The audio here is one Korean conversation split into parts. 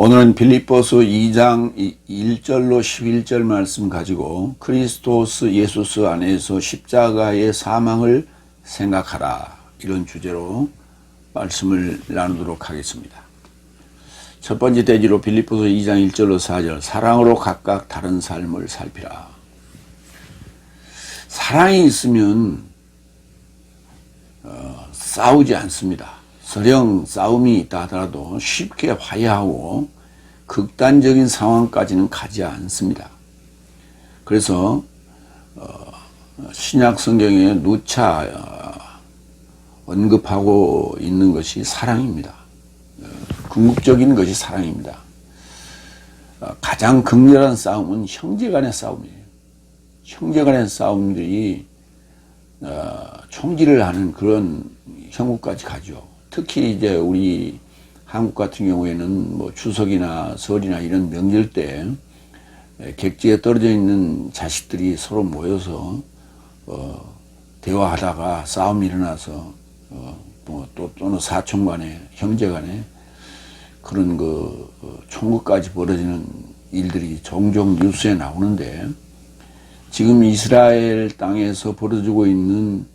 오늘은 빌립보서 2장 1절로 11절 말씀 가지고 크리스토스 예수스 안에서 십자가의 사망을 생각하라, 이런 주제로 말씀을 나누도록 하겠습니다. 첫 번째 대지로 빌립보서 2장 1절로 4절, 사랑으로 각각 다른 삶을 살피라. 사랑이 있으면 싸우지 않습니다. 설령 싸움이 있다 하더라도 쉽게 화해하고 극단적인 상황까지는 가지 않습니다. 그래서 신약 성경에 누차 언급하고 있는 것이 사랑입니다. 궁극적인 것이 사랑입니다. 가장 극렬한 싸움은 형제간의 싸움이에요. 형제간의 싸움들이 총질을 하는 그런 형국까지 가죠. 특히 이제 우리 한국 같은 경우에는 뭐 추석이나 설이나 이런 명절 때 객지에 떨어져 있는 자식들이 서로 모여서 대화하다가 싸움이 일어나서 또는 사촌 간에, 형제 간에 그런 총극까지 벌어지는 일들이 종종 뉴스에 나오는데, 지금 이스라엘 땅에서 벌어지고 있는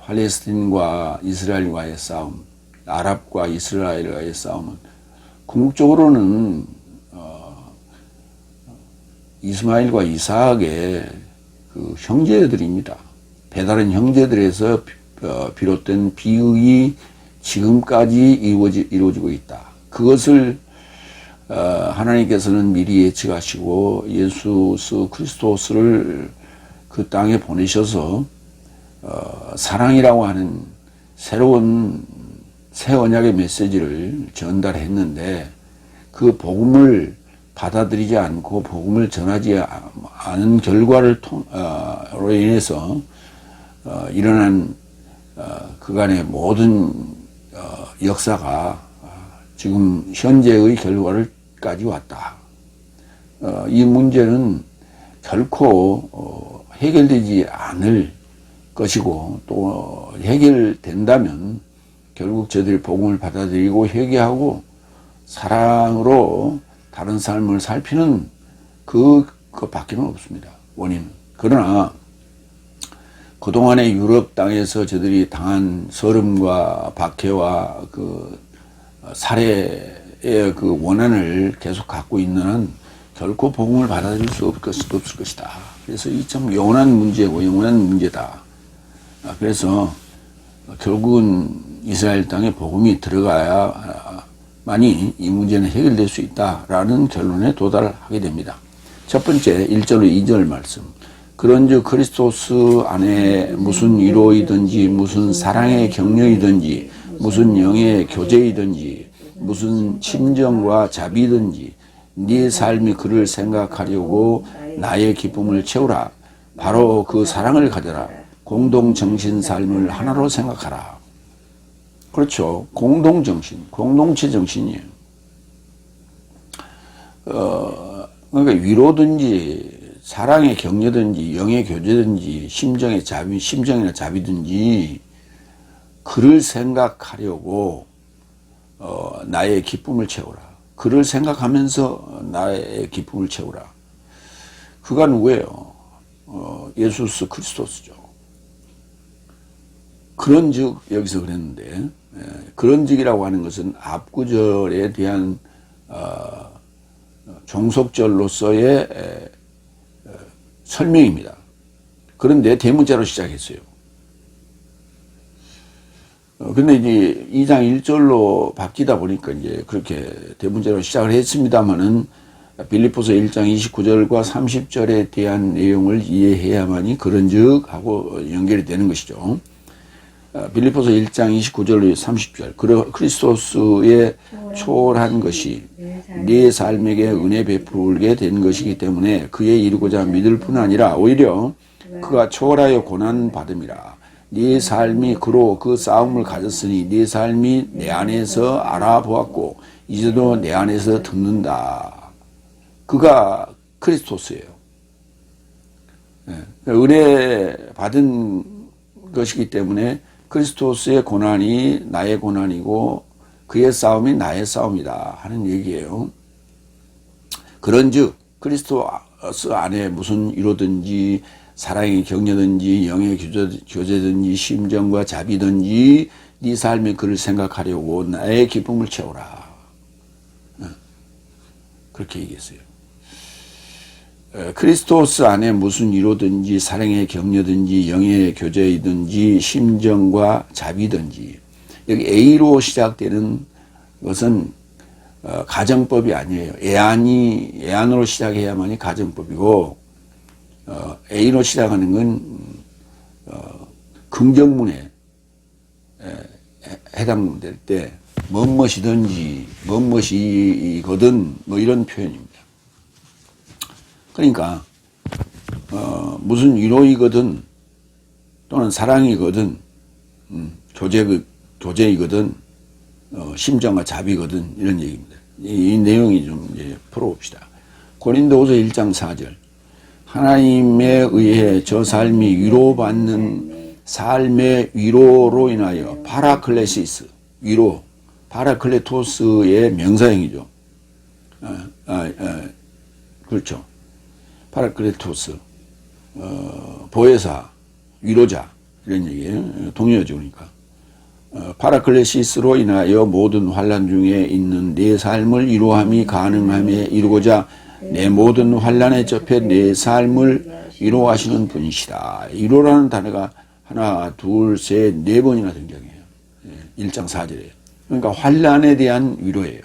팔레스틴과 이스라엘과의 싸움, 아랍과 이스라엘과의 싸움은 궁극적으로는 이스마엘과 이삭의 그 형제들입니다. 배다른 형제들에서 비롯된 비극이 지금까지 이루어지고 있다. 그것을 하나님께서는 미리 예측하시고 예수 그리스도스를 그 땅에 보내셔서 사랑이라고 하는 새로운 새 언약의 메시지를 전달했는데, 그 복음을 받아들이지 않고 복음을 전하지 않은 결과로 인해서 일어난 그간의 모든 역사가 지금 현재의 결과를까지 왔다. 이 문제는 결코 해결되지 않을 것이고, 또 해결된다면 결국 저들이 복음을 받아들이고 회개하고 사랑으로 다른 삶을 살피는 그것밖에는 없습니다, 원인은. 그러나 그동안의 유럽 땅에서 저들이 당한 서름과 박해와 그 살해의 그 원한을 계속 갖고 있는 한 결코 복음을 받아들일 수 없을 것이다. 그래서 이 참 영원한 문제고 영원한 문제다. 그래서 결국은 이스라엘 땅에 복음이 들어가야만이 이 문제는 해결될 수 있다라는 결론에 도달하게 됩니다. 첫 번째 1절로 2절 말씀. 그런즉 그리스도스 안에 무슨 위로이든지 무슨 사랑의 격려이든지 무슨 영의 교제이든지 무슨 친정과 자비든지 네 삶이 그를 생각하려고 나의 기쁨을 채우라. 바로 그 사랑을 가져라. 공동정신 삶을 하나로 생각하라. 그렇죠. 공동정신, 공동체 정신이에요. 그러니까 위로든지 사랑의 격려든지 영의 교제든지 심정이나 자비든지 그를 생각하려고 나의 기쁨을 채우라. 그를 생각하면서 나의 기쁨을 채우라. 그가 누구예요? 예수 그리스도스죠. 그런즉, 여기서 그랬는데, 그런즉이라고 하는 것은 앞구절에 대한 종속절로서의 설명입니다. 그런데 대문자로 시작했어요. 근데 이제 2장 1절로 바뀌다 보니까 이제 그렇게 대문자로 시작을 했습니다만은 빌립보서 1장 29절과 30절에 대한 내용을 이해해야만이 그런즉 하고 연결이 되는 것이죠. 빌립보서 1장 29절로 30절. 크리스토스의 초월한 것이 네 삶에게 은혜 베풀게 된 것이기 때문에 그의 이루고자 믿을 뿐 아니라 오히려 그가 초월하여 고난 받음이라. 네 삶이 그로 그 싸움을 가졌으니 네 삶이 내 안에서 알아보았고 이제도 내 안에서 듣는다. 그가 크리스토스예요. 은혜 받은 것이기 때문에 크리스토스의 고난이 나의 고난이고 그의 싸움이 나의 싸움이다 하는 얘기예요. 그런즉 그리스도스 안에 무슨 위로든지 사랑의 격려든지 영의 교제든지 심정과 자비든지 네 삶의 그를 생각하려고 나의 기쁨을 채우라. 그렇게 얘기했어요. 그리스도스 안에 무슨 위로든지 사랑의 격려든지 영의 교제이든지 심정과 자비든지, 여기 A로 시작되는 것은 가정법이 아니에요. 애안으로 시작해야만이 가정법이고, A로 시작하는 건 긍정문에 해당될 때 무엇이든지 무엇이거든 뭐 이런 표현입니다. 그러니까 무슨 위로이거든 또는 사랑이거든 교제이거든 심정과 자비거든 이런 얘기입니다. 이 내용이 좀 이제 풀어봅시다. 고린도후서 1장 4절 하나님에 의해 저 삶이 위로받는 삶의 위로로 인하여 파라클레시스 위로 파라클레토스의 명사형이죠. 그렇죠. 파라클레토스 보혜사 위로자 이런 얘기예요. 동료죠. 그러니까 파라클레시스로 인하여 모든 환난 중에 있는 내 삶을 위로함이 가능함에 이루고자 내 모든 환난에 접해 내 삶을 위로하시는 분이시다. 위로라는 단어가 하나, 둘, 셋, 네 번이나 등장해요. 1장 4절에. 그러니까 환난에 대한 위로예요.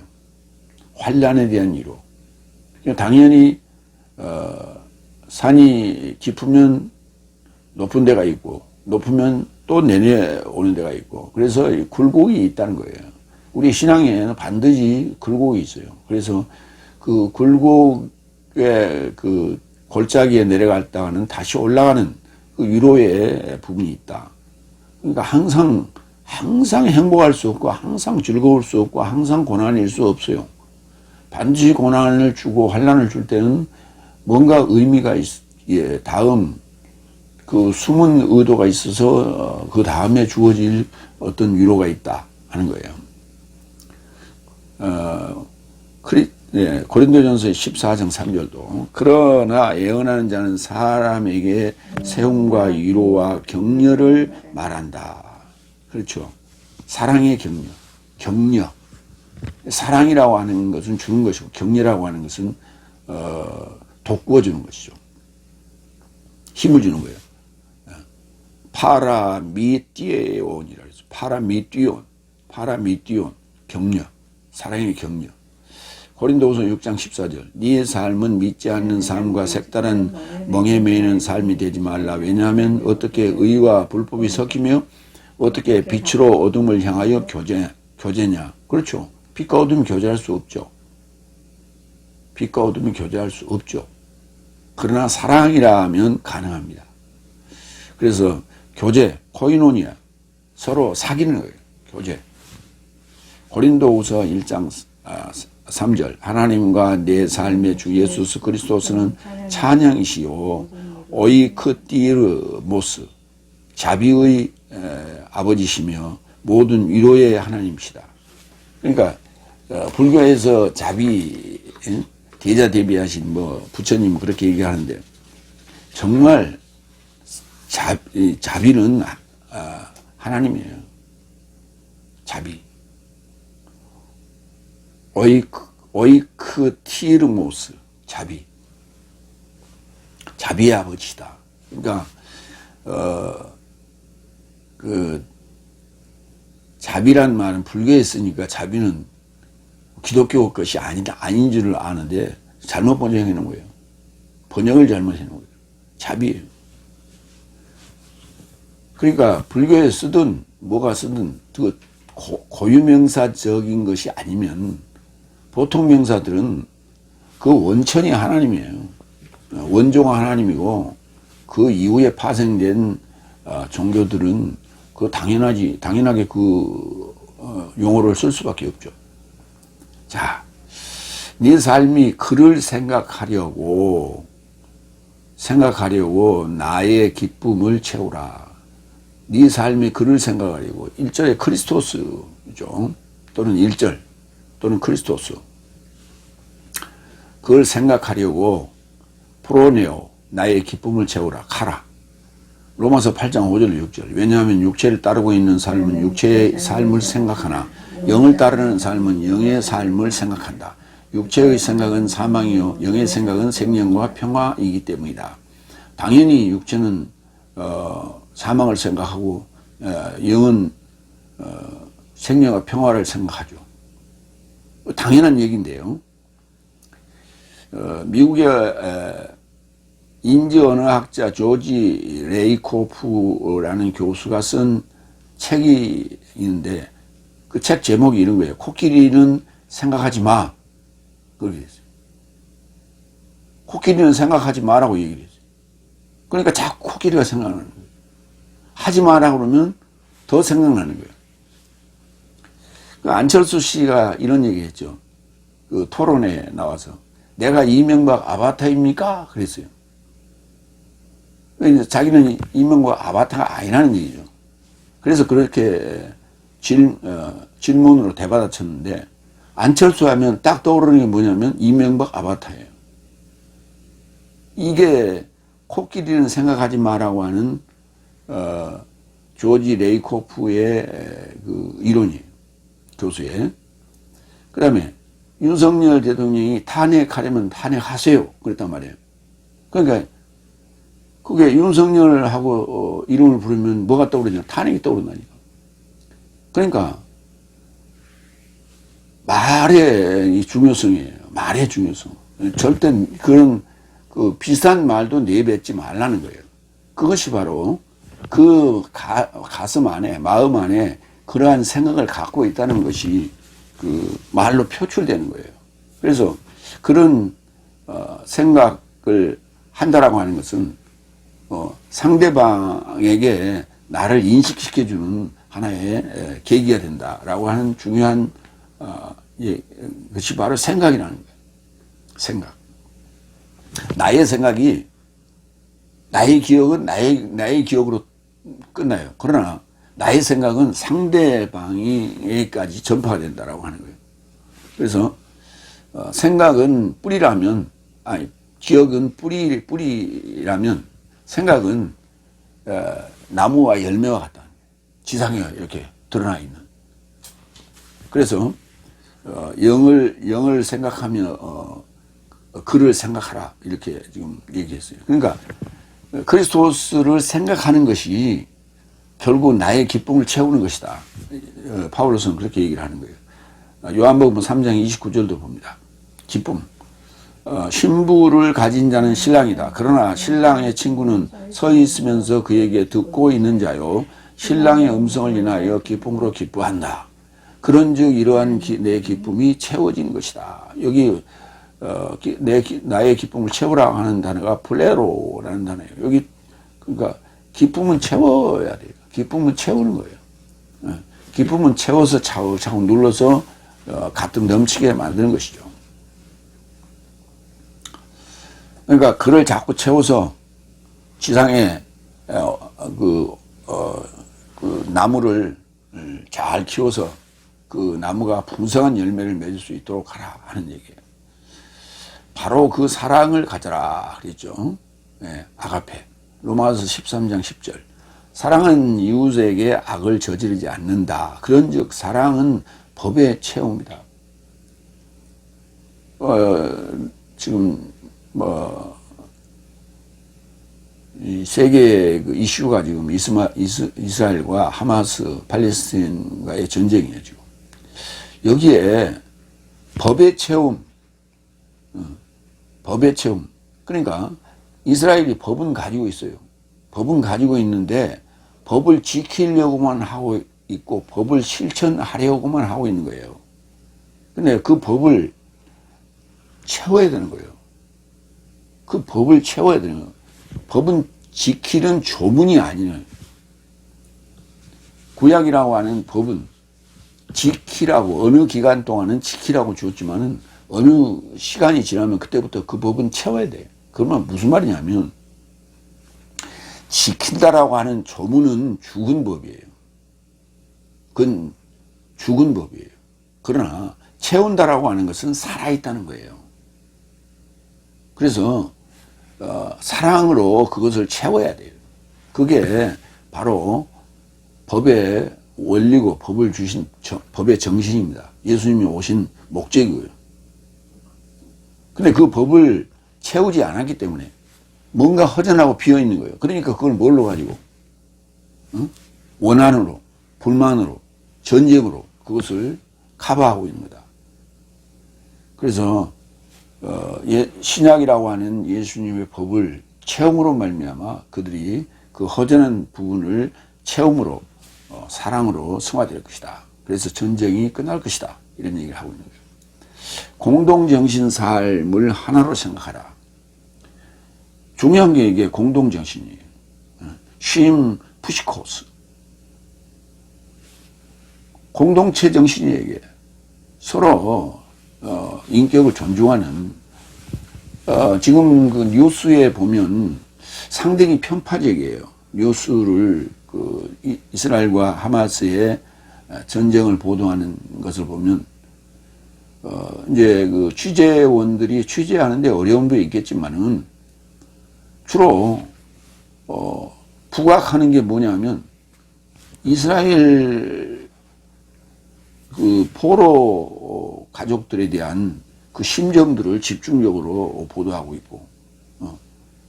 환난에 대한 위로. 당연히 산이 깊으면 높은 데가 있고 높으면 또 내려오는 데가 있고, 그래서 굴곡이 있다는 거예요. 우리 신앙에는 반드시 굴곡이 있어요. 그래서 그 굴곡의 그 골짜기에 내려갔다가는 다시 올라가는 그 위로의 부분이 있다. 그러니까 항상 행복할 수 없고 항상 즐거울 수 없고 항상 고난일 수 없어요. 반드시 고난을 주고 환난을 줄 때는 뭔가 의미가 다음 그 숨은 의도가 있어서 그 다음에 주어질 어떤 위로가 있다 하는 거예요. 고린도전서 14장 3절도 그러나 예언하는 자는 사람에게 세움과 위로와 격려를 말한다. 그렇죠. 사랑의 격려. 사랑이라고 하는 것은 주는 것이고 격려라고 하는 것은 돋구어 주는 것이죠. 힘을 주는 거예요. 파라미띠온이라 해서 파라미띠온 격려, 사랑의 격려. 고린도후서 6장 14절 네 삶은 믿지 않는 삶과 색다른 멍에 매이는 삶이 되지 말라. 왜냐하면 어떻게 의와 불법이 섞이며 어떻게 빛으로 어둠을 향하여 교제냐. 그렇죠. 빛과 어둠이 교제할 수 없죠. 빛과 어둠이 교제할 수 없죠. 그러나 사랑이라면 가능합니다. 그래서 교제, 코이노니아, 서로 사귀는 거예요. 교제. 고린도후서 1장 3절 하나님과 내 삶의 주 예수 그리스도스는 찬양이시요 오이크띠르모스 자비의 아버지시며 모든 위로의 하나님이시다. 그러니까 불교에서 자비 대자 대비하신 부처님 그렇게 얘기하는데 정말 자비는 하나님이에요. 자비. 오이크티르모스 자비의 아버지다. 그러니까 그 자비란 말은 불교에 쓰니까 자비는 기독교 것이 아닌 줄을 아는데 잘못 번역해 놓은 거예요. 번역을 잘못 해 놓은 거예요. 자비예요. 그러니까 불교에 쓰든 뭐가 쓰든 그 고유명사적인 것이 아니면 보통 명사들은 그 원천이 하나님이에요. 원조가 하나님이고 그 이후에 파생된 종교들은 그 당연하게 그 용어를 쓸 수밖에 없죠. 자, 네 삶이 그를 생각하려고 나의 기쁨을 채우라. 네 삶이 그를 생각하려고 1절에 크리스토스죠. 또는 1절 또는 크리스토스, 그걸 생각하려고 프로네오, 나의 기쁨을 채우라, 카라. 로마서 8장 5절 6절. 왜냐하면 육체를 따르고 있는 삶은 육체의 삶을 생각하나 영을 따르는 삶은 영의 삶을 생각한다. 육체의 생각은 사망이요 영의 생각은 생명과 평화이기 때문이다. 당연히 육체는 사망을 생각하고 영은 생명과 평화를 생각하죠. 당연한 얘기인데요. 미국의 인지언어학자 조지 레이코프라는 교수가 쓴 책이 있는데 그 책 제목이 이런 거예요. 코끼리는 생각하지 마. 그렇게 됐어요. 코끼리는 생각하지 마라고 얘기를 했어요. 그러니까 자꾸 코끼리가 생각나는 거예요. 하지 마라 그러면 더 생각나는 거예요. 그 안철수 씨가 이런 얘기 했죠. 그 토론에 나와서 내가 이명박 아바타입니까? 그랬어요. 자기는 이명박 아바타가 아니라는 얘기죠. 그래서 그렇게 질문으로 대받아쳤는데 안철수 하면 딱 떠오르는 게 뭐냐면 이명박 아바타예요. 이게 코끼리는 생각하지 마라고 하는 조지 레이코프의 그 이론이에요. 교수의. 그 다음에 윤석열 대통령이 탄핵하려면 탄핵하세요. 그랬단 말이에요. 그러니까 그게 윤석열하고 이름을 부르면 뭐가 떠오르냐? 탄핵이 떠오른다니까. 그러니까 말의 이 중요성이에요. 말의 중요성. 절대 그런 그 비싼 말도 내뱉지 말라는 거예요. 그것이 바로 그 가슴 안에, 마음 안에 그러한 생각을 갖고 있다는 것이 그 말로 표출되는 거예요. 그래서 그런 생각을 한다라고 하는 것은 상대방에게 나를 인식시켜주는 하나의 계기가 된다라고 하는 중요한 것이 바로 생각이라는 거예요. 생각. 나의 생각이 나의 기억은 나의 기억으로 끝나요. 그러나 나의 생각은 상대방에게까지 전파가 된다라고 하는 거예요. 그래서 생각은 뿌리라면, 아니 기억은 뿌리라면 생각은 나무와 열매와 같다. 지상에 이렇게 드러나 있는. 그래서 영을 생각하며 글을 생각하라 이렇게 지금 얘기했어요. 그러니까 그리스도스를 생각하는 것이 결국 나의 기쁨을 채우는 것이다. 파울로스는 그렇게 얘기를 하는 거예요. 요한복음 3장 29절도 봅니다. 기쁨. 신부를 가진 자는 신랑이다. 그러나 신랑의 친구는 서 있으면서 그에게 듣고 있는 자요. 신랑의 음성을 인하여 기쁨으로 기뻐한다. 그런즉 이러한 내 기쁨이 채워진 것이다. 여기 나의 기쁨을 채우라고 하는 단어가 플레로라는 단어예요. 여기 그러니까 기쁨은 채워야 돼요. 기쁨은 채우는 거예요. 기쁨은 채워서 차곡차곡 눌러서 가득 넘치게 만드는 것이죠. 그러니까 그를 자꾸 채워서 지상에 그 나무를 잘 키워서 그 나무가 풍성한 열매를 맺을 수 있도록 하라 하는 얘기예요. 바로 그 사랑을 가져라 그랬죠. 네, 아가페. 로마서 13장 10절. 사랑은 이웃에게 악을 저지르지 않는다. 그런즉 사랑은 법의 체험이다. 지금 이 세계 그 이슈가 지금 이스라엘과 하마스, 팔레스타인과의 전쟁이에요 지금. 여기에 법의 체험, 법의 체험. 그러니까 이스라엘이 법은 가지고 있어요. 법은 가지고 있는데 법을 지키려고만 하고 있고 법을 실천하려고만 하고 있는 거예요. 근데 그 법을 채워야 되는 거예요. 그 법을 채워야 되는 거예요. 법은 지키는 조문이 아니에요. 구약이라고 하는 법은 지키라고 어느 기간 동안은 지키라고 주었지만은 어느 시간이 지나면 그때부터 그 법은 채워야 돼요. 그러면 무슨 말이냐면 지킨다라고 하는 조문은 죽은 법이에요. 그건 죽은 법이에요. 그러나 채운다라고 하는 것은 살아있다는 거예요. 그래서 사랑으로 그것을 채워야 돼요. 그게 바로 법의 원리고 법을 주신 법의 정신입니다. 예수님이 오신 목적이고요. 근데 그 법을 채우지 않았기 때문에 뭔가 허전하고 비어있는 거예요. 그러니까 그걸 뭘로 가지고 원한으로, 불만으로, 전쟁으로 그것을 커버하고 있는 거다. 그래서 신약이라고 하는 예수님의 법을 채움으로 말미암아 그들이 그 허전한 부분을 채움으로 사랑으로 승화될 것이다. 그래서 전쟁이 끝날 것이다. 이런 얘기를 하고 있는 거예요. 공동정신 삶을 하나로 생각하라. 중요한 게 이게 공동정신이에요. 쉼 푸시코스. 공동체 정신이에요. 이게. 서로 인격을 존중하는 지금 그 뉴스에 보면 상당히 편파적이에요. 뉴스를 그 이스라엘과 하마스의 전쟁을 보도하는 것을 보면 이제 그 취재원들이 취재하는데 어려움도 있겠지만은 주로 부각하는 게 뭐냐면 이스라엘 그 포로 가족들에 대한 그 심정들을 집중적으로 보도하고 있고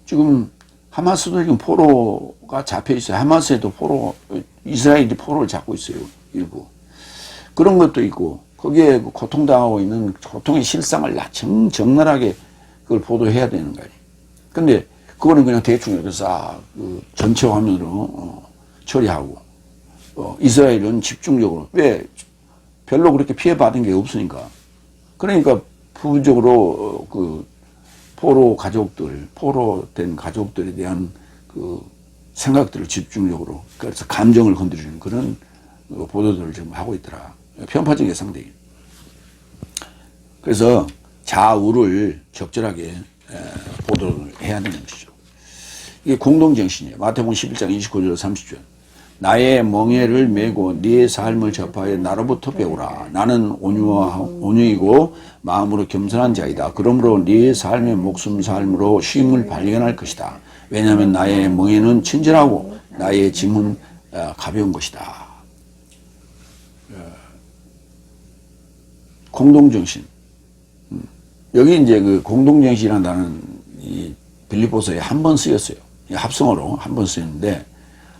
지금 하마스도 지금 포로가 잡혀 있어요. 하마스에도 이스라엘이 포로를 잡고 있어요. 일부. 그런 것도 있고 거기에 고통당하고 있는 고통의 실상을 적나라하게 그걸 보도해야 되는 거예요. 근데 그거는 그냥 대충 이렇게 싹 전체 화면으로 처리하고 이스라엘은 집중적으로 왜 별로 그렇게 피해받은 게 없으니까 그러니까 부분적으로 그 포로된 가족들에 대한 그 생각들을 집중적으로 그래서 감정을 건드리는 그런 보도들을 지금 하고 있더라. 편파적인 상대이. 그래서 좌우를 적절하게 보도를 해야 되는 것이죠. 이게 공동정신이에요. 마태복음 11장 29절 30절. 나의 멍에를 메고 네 삶을 접하여 나로부터 배우라. 나는 온유이고 마음으로 겸손한 자이다. 그러므로 네 삶의 목숨 삶으로 쉼을 발견할 것이다. 왜냐하면 나의 멍에는 친절하고 나의 짐은 가벼운 것이다. 공동정신. 여기 이제 그 공동정신이라는 단어는 이 빌립보서에 한 번 쓰였어요. 합성어로 한 번 쓰였는데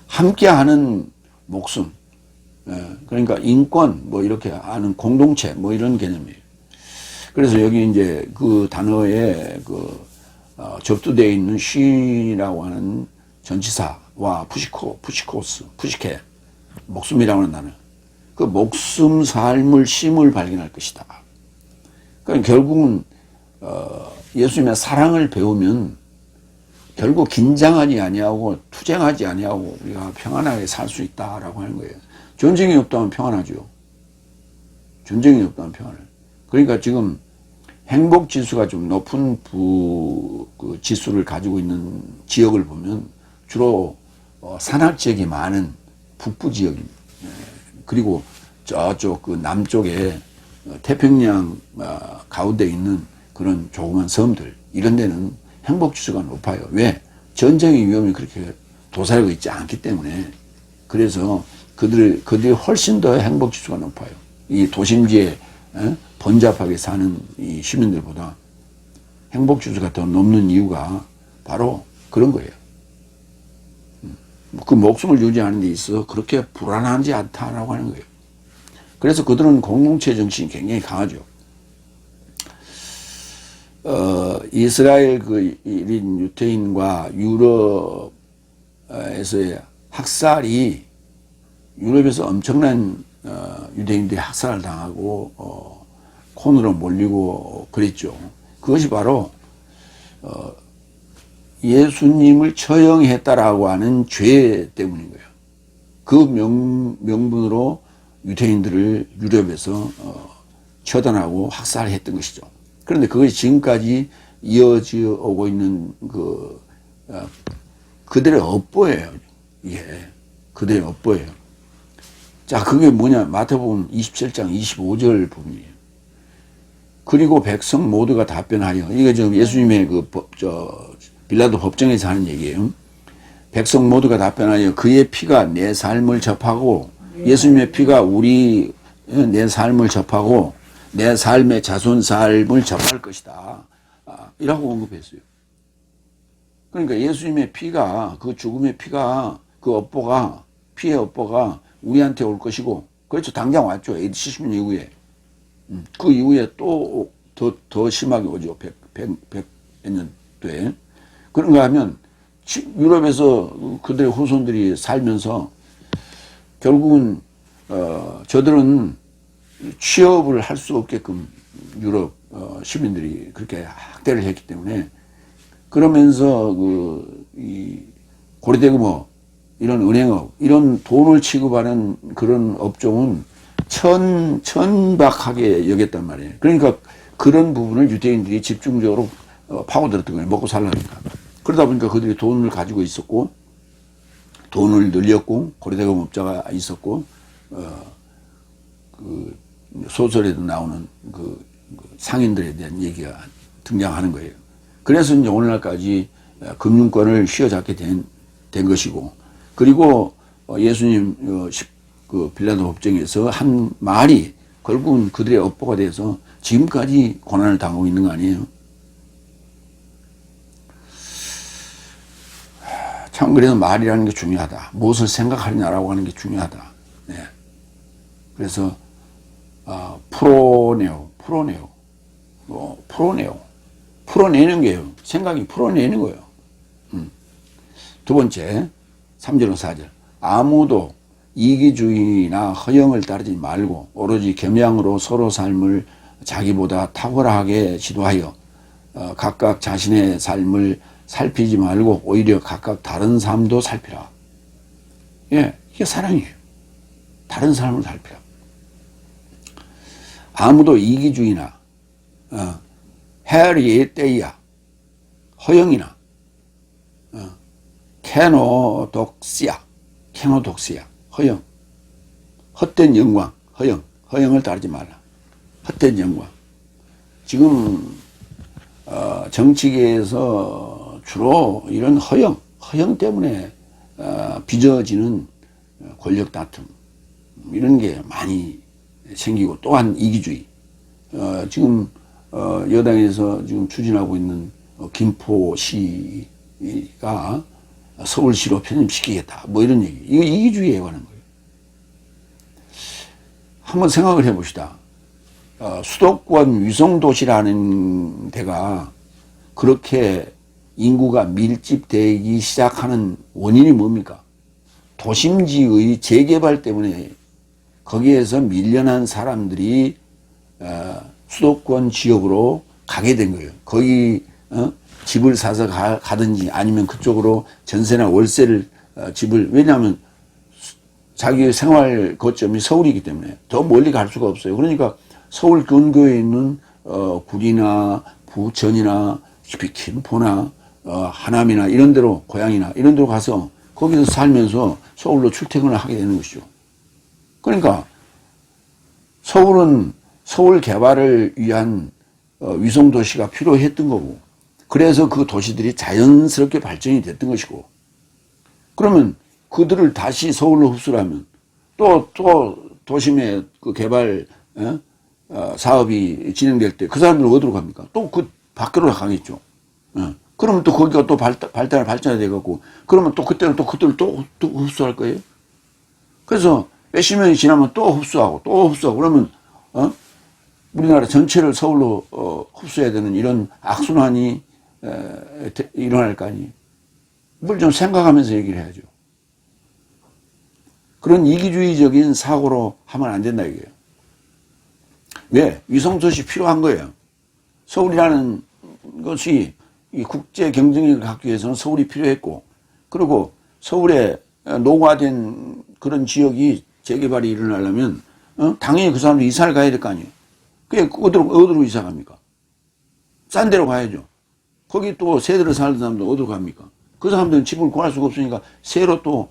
함께하는 목숨, 그러니까 인권 뭐 이렇게 하는 공동체 뭐 이런 개념이에요. 그래서 여기 이제 그 단어에 접두되어 있는 쉬라고 하는 전치사와 푸시케 목숨이라고 하는 단어. 그 목숨 삶을 쉼을 발견할 것이다. 그러니까 결국은 예수님의 사랑을 배우면 결국 긴장하지 아니하고 투쟁하지 아니하고 우리가 평안하게 살 수 있다라고 하는 거예요. 전쟁이 없다면 평안하죠. 전쟁이 없다면 평안해. 그러니까 지금 행복 지수가 좀 높은 그 지수를 가지고 있는 지역을 보면 주로 산악 지역이 많은 북부 지역입니다. 그리고 저쪽 그 남쪽에 태평양 가운데 있는 그런 조그만 섬들 이런 데는 행복 지수가 높아요. 왜? 전쟁의 위험이 그렇게 도사리고 있지 않기 때문에. 그래서 그들이 훨씬 더 행복 지수가 높아요. 이 도심지에 번잡하게 사는 이 시민들보다 행복 지수가 더 높는 이유가 바로 그런 거예요. 그 목숨을 유지하는 데 있어서 그렇게 불안하지 않다라고 하는 거예요. 그래서 그들은 공동체 정신이 굉장히 강하죠. 이스라엘 그 일인 유태인과 유럽에서의 학살이 유럽에서 엄청난 유대인들이 학살을 당하고 콘으로 몰리고 그랬죠. 그것이 바로 예수님을 처형했다라고 하는 죄 때문인 거예요. 그 명분으로 유대인들을 유럽에서 처단하고 학살했던 것이죠. 그런데 그것이 지금까지 이어져 오고 있는 그들의 업보예요. 이게 그들의 업보예요. 자, 그게 뭐냐? 마태복음 27장 25절 부분이에요. 그리고 백성 모두가 답변하여, 이게 지금 예수님의 빌라도 법정에서 하는 얘기예요. 백성 모두가 답변하여 그의 피가 내 삶을 접하고, 예수님의 피가 내 삶을 접하고 내 삶의 자손 삶을 접할 것이다. 이라고 언급했어요. 그러니까 예수님의 피가, 그 죽음의 피가, 피의 업보가 우리한테 올 것이고, 그렇죠. 당장 왔죠. AD 70년 이후에. 그 이후에 또 더 심하게 오죠. 100몇 년도에. 그런가 하면, 유럽에서 그들의 후손들이 살면서 결국은, 저들은 취업을 할 수 없게끔 유럽 시민들이 그렇게 학대를 했기 때문에, 그러면서 이 고리대금업, 이런 은행업, 이런 돈을 취급하는 그런 업종은 천박하게 여겼단 말이에요. 그러니까 그런 부분을 유대인들이 집중적으로 파고들었던 거예요. 먹고 살라니까. 그러다 보니까 그들이 돈을 가지고 있었고, 돈을 늘렸고, 고리대금업자가 있었고, 그 소설에도 나오는 그 상인들에 대한 얘기가 등장하는 거예요. 그래서 이제 오늘날까지 금융권을 휘어잡게 된 것이고, 그리고 예수님 그 빌라도 법정에서 한 말이 결국은 그들의 업보가 돼서 지금까지 고난을 당하고 있는 거 아니에요. 참, 그래서 말이라는 게 중요하다. 무엇을 생각하느냐라고 하는 게 중요하다. 네. 그래서 풀어내는 게요. 생각이 풀어내는 거예요. 두 번째, 3절과 4절. 아무도 이기주의나 허영을 따르지 말고 오로지 겸양으로 서로 삶을 자기보다 탁월하게 지도하여 각각 자신의 삶을 살피지 말고 오히려 각각 다른 삶도 살피라. 예, 이게 사랑이에요. 다른 삶을 살피라. 아무도 이기주의나 헤리에떼이아 허영이나 케노독시아 허영, 헛된 영광, 허영을 따르지 말라. 헛된 영광. 지금 정치계에서 주로 이런 허영 때문에 빚어지는 권력 다툼, 이런 게 많이 생기고, 또한 이기주의. 지금 여당에서 지금 추진하고 있는 김포시가 서울시로 편입시키겠다, 뭐 이런 얘기. 이거 이기주의에 관한 거예요. 한번 생각을 해봅시다. 수도권 위성도시라는 데가 그렇게 인구가 밀집되기 시작하는 원인이 뭡니까? 도심지의 재개발 때문에 거기에서 밀려난 사람들이 수도권 지역으로 가게 된 거예요. 거기 집을 사서 가든지 아니면 그쪽으로 전세나 월세를 왜냐하면 자기의 생활 거점이 서울이기 때문에 더 멀리 갈 수가 없어요. 그러니까 서울 근교에 있는 구리나 부천이나 김포나 하남이나 이런 데로, 고양이나 이런 데로 가서 거기서 살면서 서울로 출퇴근을 하게 되는 것이죠. 그러니까 서울은 서울 개발을 위한 위성도시가 필요했던 거고, 그래서 그 도시들이 자연스럽게 발전이 됐던 것이고, 그러면 그들을 다시 서울로 흡수하면 또 도심의 그 개발 사업이 진행될 때 그 사람들은 어디로 갑니까? 또 그 밖으로 가겠죠. 그러면 또 거기가 또 발전이 돼갖고, 그러면 또 그때는 또 그들을 또 흡수할 거예요. 그래서 몇십 년이 지나면 또 흡수하고 그러면 우리나라 전체를 서울로 흡수해야 되는 이런 악순환이 일어날 거 아니에요. 뭘 좀 생각하면서 얘기를 해야죠. 그런 이기주의적인 사고로 하면 안 된다 이거예요. 왜? 위성도시 필요한 거예요. 서울이라는 것이 이 국제 경쟁력을 갖기 위해서는 서울이 필요했고, 그리고 서울에 노후화된 그런 지역이 재개발이 일어나려면 당연히 그 사람들이 이사를 가야 될 거 아니에요. 그게 어디로 이사 갑니까? 싼 데로 가야죠. 거기 또 세대로 살던 사람들 어디로 갑니까? 그 사람들은 집을 구할 수가 없으니까 새로 또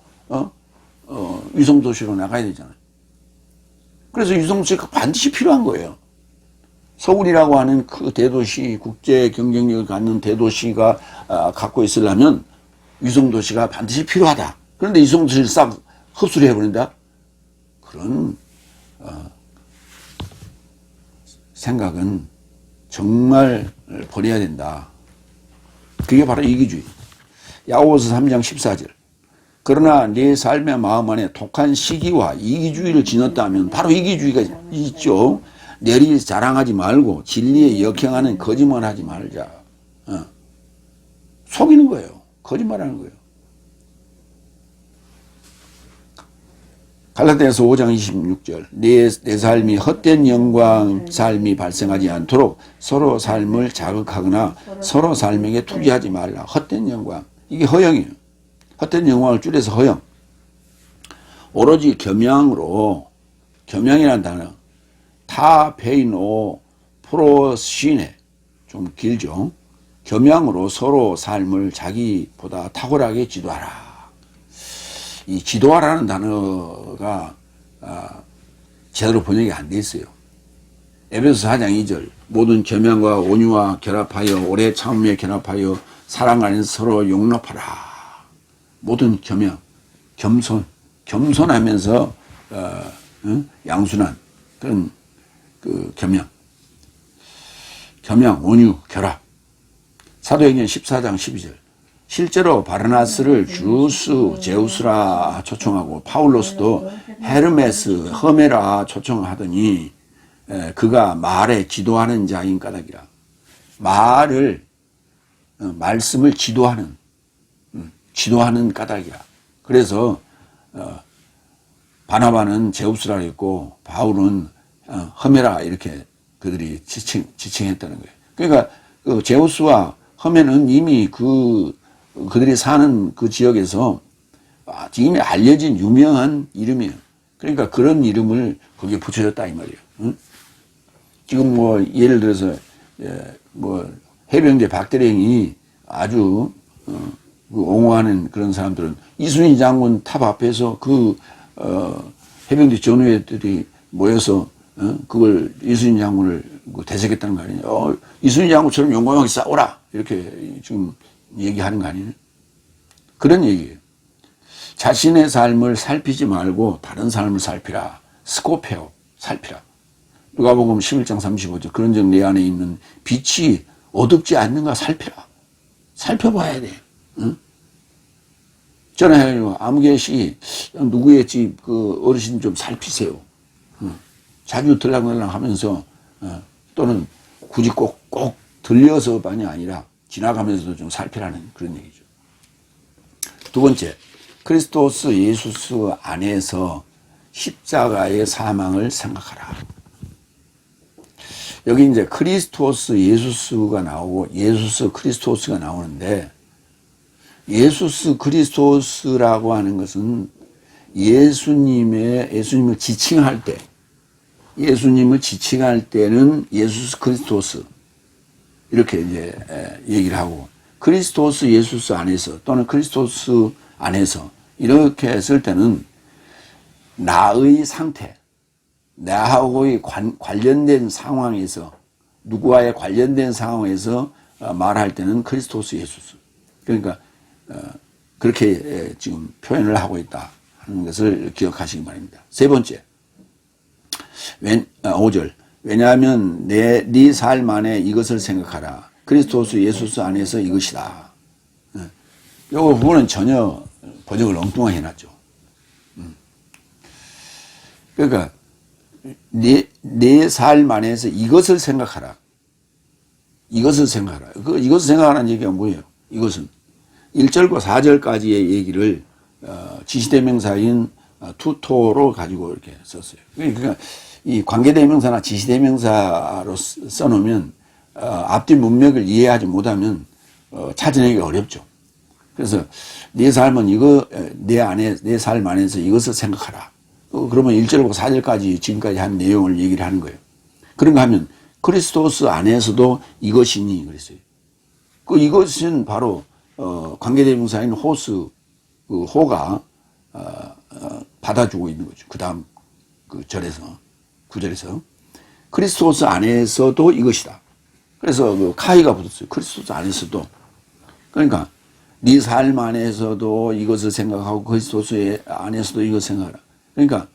위성도시로 나가야 되잖아요. 그래서 유성수가 반드시 필요한 거예요. 서울이라고 하는 그 대도시, 국제 경쟁력을 갖는 대도시가 갖고 있으려면 유성도시가 반드시 필요하다. 그런데 유성도시를 싹 흡수를 해버린다? 그런 생각은 정말 버려야 된다. 그게 바로 이기주의. 야고보서 3장 14절. 그러나 내 삶의 마음 안에 독한 시기와 이기주의를 지녔다면 바로 이기주의가 있죠. 내리 자랑하지 말고 진리에 역행하는 거짓말하지 말자. 속이는 거예요. 거짓말하는 거예요. 갈라디아서 5장 26절. 내 삶이 헛된 영광 삶이 발생하지 않도록 서로 삶을 자극하거나 서로 삶에게 투기하지 말라. 헛된 영광. 이게 허영이에요. 헛된 영광을 줄여서 허영. 오로지 겸양으로, 겸양이라는 단어. 타페이노 프로시네. 좀 길죠. 겸양으로 서로 삶을 자기보다 탁월하게 지도하라. 이 지도하라는 단어가 제대로 번역이 안 돼 있어요. 에베소서 4장 2절. 모든 겸양과 온유와 결합하여 오래 참음에 결합하여 사랑 안에서 서로 용납하라. 모든 겸양, 겸손하면서 양순한 그런 그 겸양, 온유, 결합. 사도행전 14장 12절. 실제로 바르나스를 주스, 제우스라 초청하고 파울로스도 헤르메스, 허메라 초청하더니 그가 말에 지도하는 자인 까닭이라. 말씀을 지도하는 까닭이라. 그래서 바나바는 제우스라 했고 바울은 허메라 이렇게 그들이 지칭했다는 거예요. 그러니까 그 제우스와 허메는 이미 그들이 사는 그 지역에서 이미 알려진 유명한 이름이에요. 그러니까 그런 이름을 거기에 붙여줬다 이 말이에요. 응? 지금 뭐 예를 들어서 뭐 해병대 박대령이 아주 옹호하는 그런 사람들은 이순신 장군 탑 앞에서 해병대 전우회들이 모여서 그걸 이순신 장군을 대적했다는 거 아니에요. 이순신 장군처럼 용감하게 싸우라 이렇게 지금 얘기하는 거 아니에요? 그런 얘기예요. 자신의 삶을 살피지 말고 다른 삶을 살피라. 스코페오, 살피라. 누가복음 11장 35절. 그런즉 내 안에 있는 빛이 어둡지 않는가 살피라. 살펴봐야 돼. 응? 전에 아무개씨 누구의 집 그 어르신 좀 살피세요. 자주 들락날락 하면서 또는 굳이 꼭 들려서만이 아니라 지나가면서도 좀 살피라는 그런 얘기죠. 두 번째, 크리스토스 예수스 안에서 십자가의 사망을 생각하라. 여기 이제 크리스토스 예수스가 나오고 예수스 크리스토스가 나오는데 예수스 크리스토스라고 하는 것은 예수님을 지칭할 때는 예수스 크리스토스 이렇게 이제 얘기를 하고 크리스토스 예수스 안에서 또는 크리스토스 안에서 이렇게 했을 때는 나의 상태, 나하고의 관련된 상황에서 누구와의 관련된 상황에서 말할 때는 크리스토스 예수스. 그러니까 그렇게 지금 표현을 하고 있다 하는 것을 기억하시기 바랍니다. 세 번째, 5절. 왜냐하면 네 삶 안에 이것을 생각하라. 크리스토스 예수스 안에서 이것이다. 이 부분은 전혀 번역을 엉뚱하게 해놨죠. 그러니까 내 삶 안에서 이것을 생각하라. 이것을 생각하라는 얘기가 뭐예요? 이것은 1절과 4절까지의 얘기를 지시대명사인 투토로 가지고 이렇게 썼어요. 그러니까 이 관계대명사나 지시대명사로 써놓으면 앞뒤 문맥을 이해하지 못하면 찾아내기 어렵죠. 그래서 내 삶은 내 삶 안에서 이것을 생각하라. 그러면 1절과 4절까지 지금까지 한 내용을 얘기를 하는 거예요. 그런가 하면 크리스토스 안에서도 이것이니 그랬어요. 이것은 바로 관계대명사인 호가 받아주고 있는 거죠. 그 다음 그 절에서 9절에서. 그리스도스 안에서도 이것이다. 그래서 그 카이가 붙었어요. 그리스도스 안에서도. 그러니까 네 삶 안에서도 이것을 생각하고 그리스도스 안에서도 이것을 생각하라. 그러니까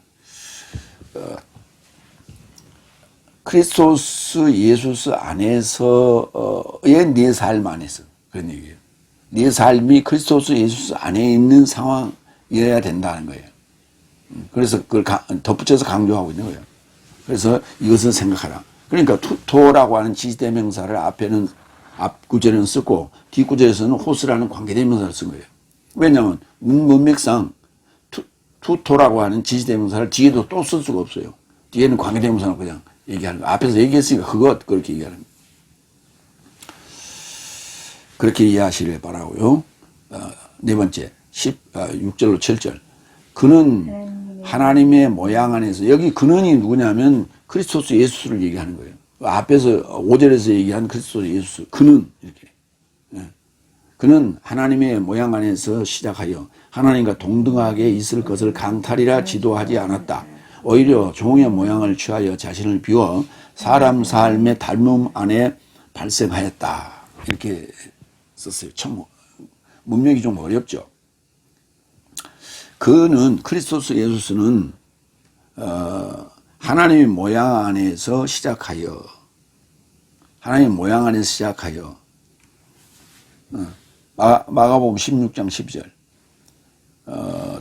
그리스도스 예수스 안에서의 네 삶 안에서 그런 얘기예요. 네 삶이 그리스도스 예수스 안에 있는 상황이어야 된다는 거예요. 그래서 그걸 덧붙여서 강조하고 있는 거예요. 그래서 이것을 생각하라. 그러니까 투토라고 하는 지시대명사를 앞에는 앞 구절에는 쓰고 뒷 구절에서는 호스라는 관계대명사를 쓴 거예요. 왜냐하면 문맥상 투토라고 하는 지시대명사를 뒤에도 또 쓸 수가 없어요. 뒤에는 관계대명사는 그냥 얘기하는 거예요. 앞에서 얘기했으니까 그렇게 얘기하는 거예요. 그렇게 이해하시길 바라고요. 네 번째 6절로 7절. 그는 하나님의 모양 안에서, 여기 근원이 누구냐면 그리스도스 예수를 얘기하는 거예요. 앞에서 5절에서 얘기한 그리스도스 예수, 그는 이렇게. 그는 하나님의 모양 안에서 시작하여 하나님과 동등하게 있을 것을 강탈이라 지도하지 않았다. 오히려 종의 모양을 취하여 자신을 비워 사람 삶의 닮음 안에 발생하였다. 이렇게 썼어요. 참 문맥이 좀 어렵죠. 그는 그리스도스 예수는 하나님의 모양 안에서 시작하여 하나님의 모양 안에서 시작하여 마가복음 16장 12절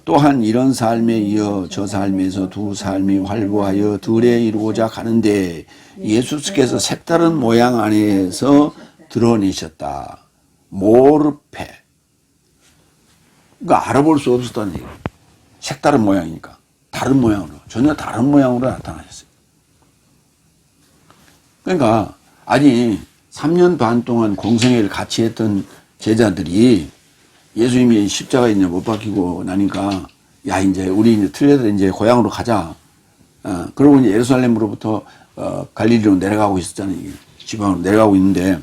또한 이런 삶에 이어 저 삶에서 두 삶이 활보하여 들에 이루고자 가는데 예수께서 색다른 모양 안에서 드러내셨다. 모르페. 그러니까 알아볼 수 없었다는 얘기예요. 색다른 모양이니까. 다른 모양으로. 전혀 다른 모양으로 나타나셨어요. 그러니까, 아니, 3년 반 동안 공생애를 같이 했던 제자들이 예수님이 십자가에 이제 못 박히고 나니까, 야, 우리 이제 틀려도 이제 고향으로 가자. 그러고 이제 예루살렘으로부터, 갈릴리로 내려가고 있었잖아요. 지방으로 내려가고 있는데,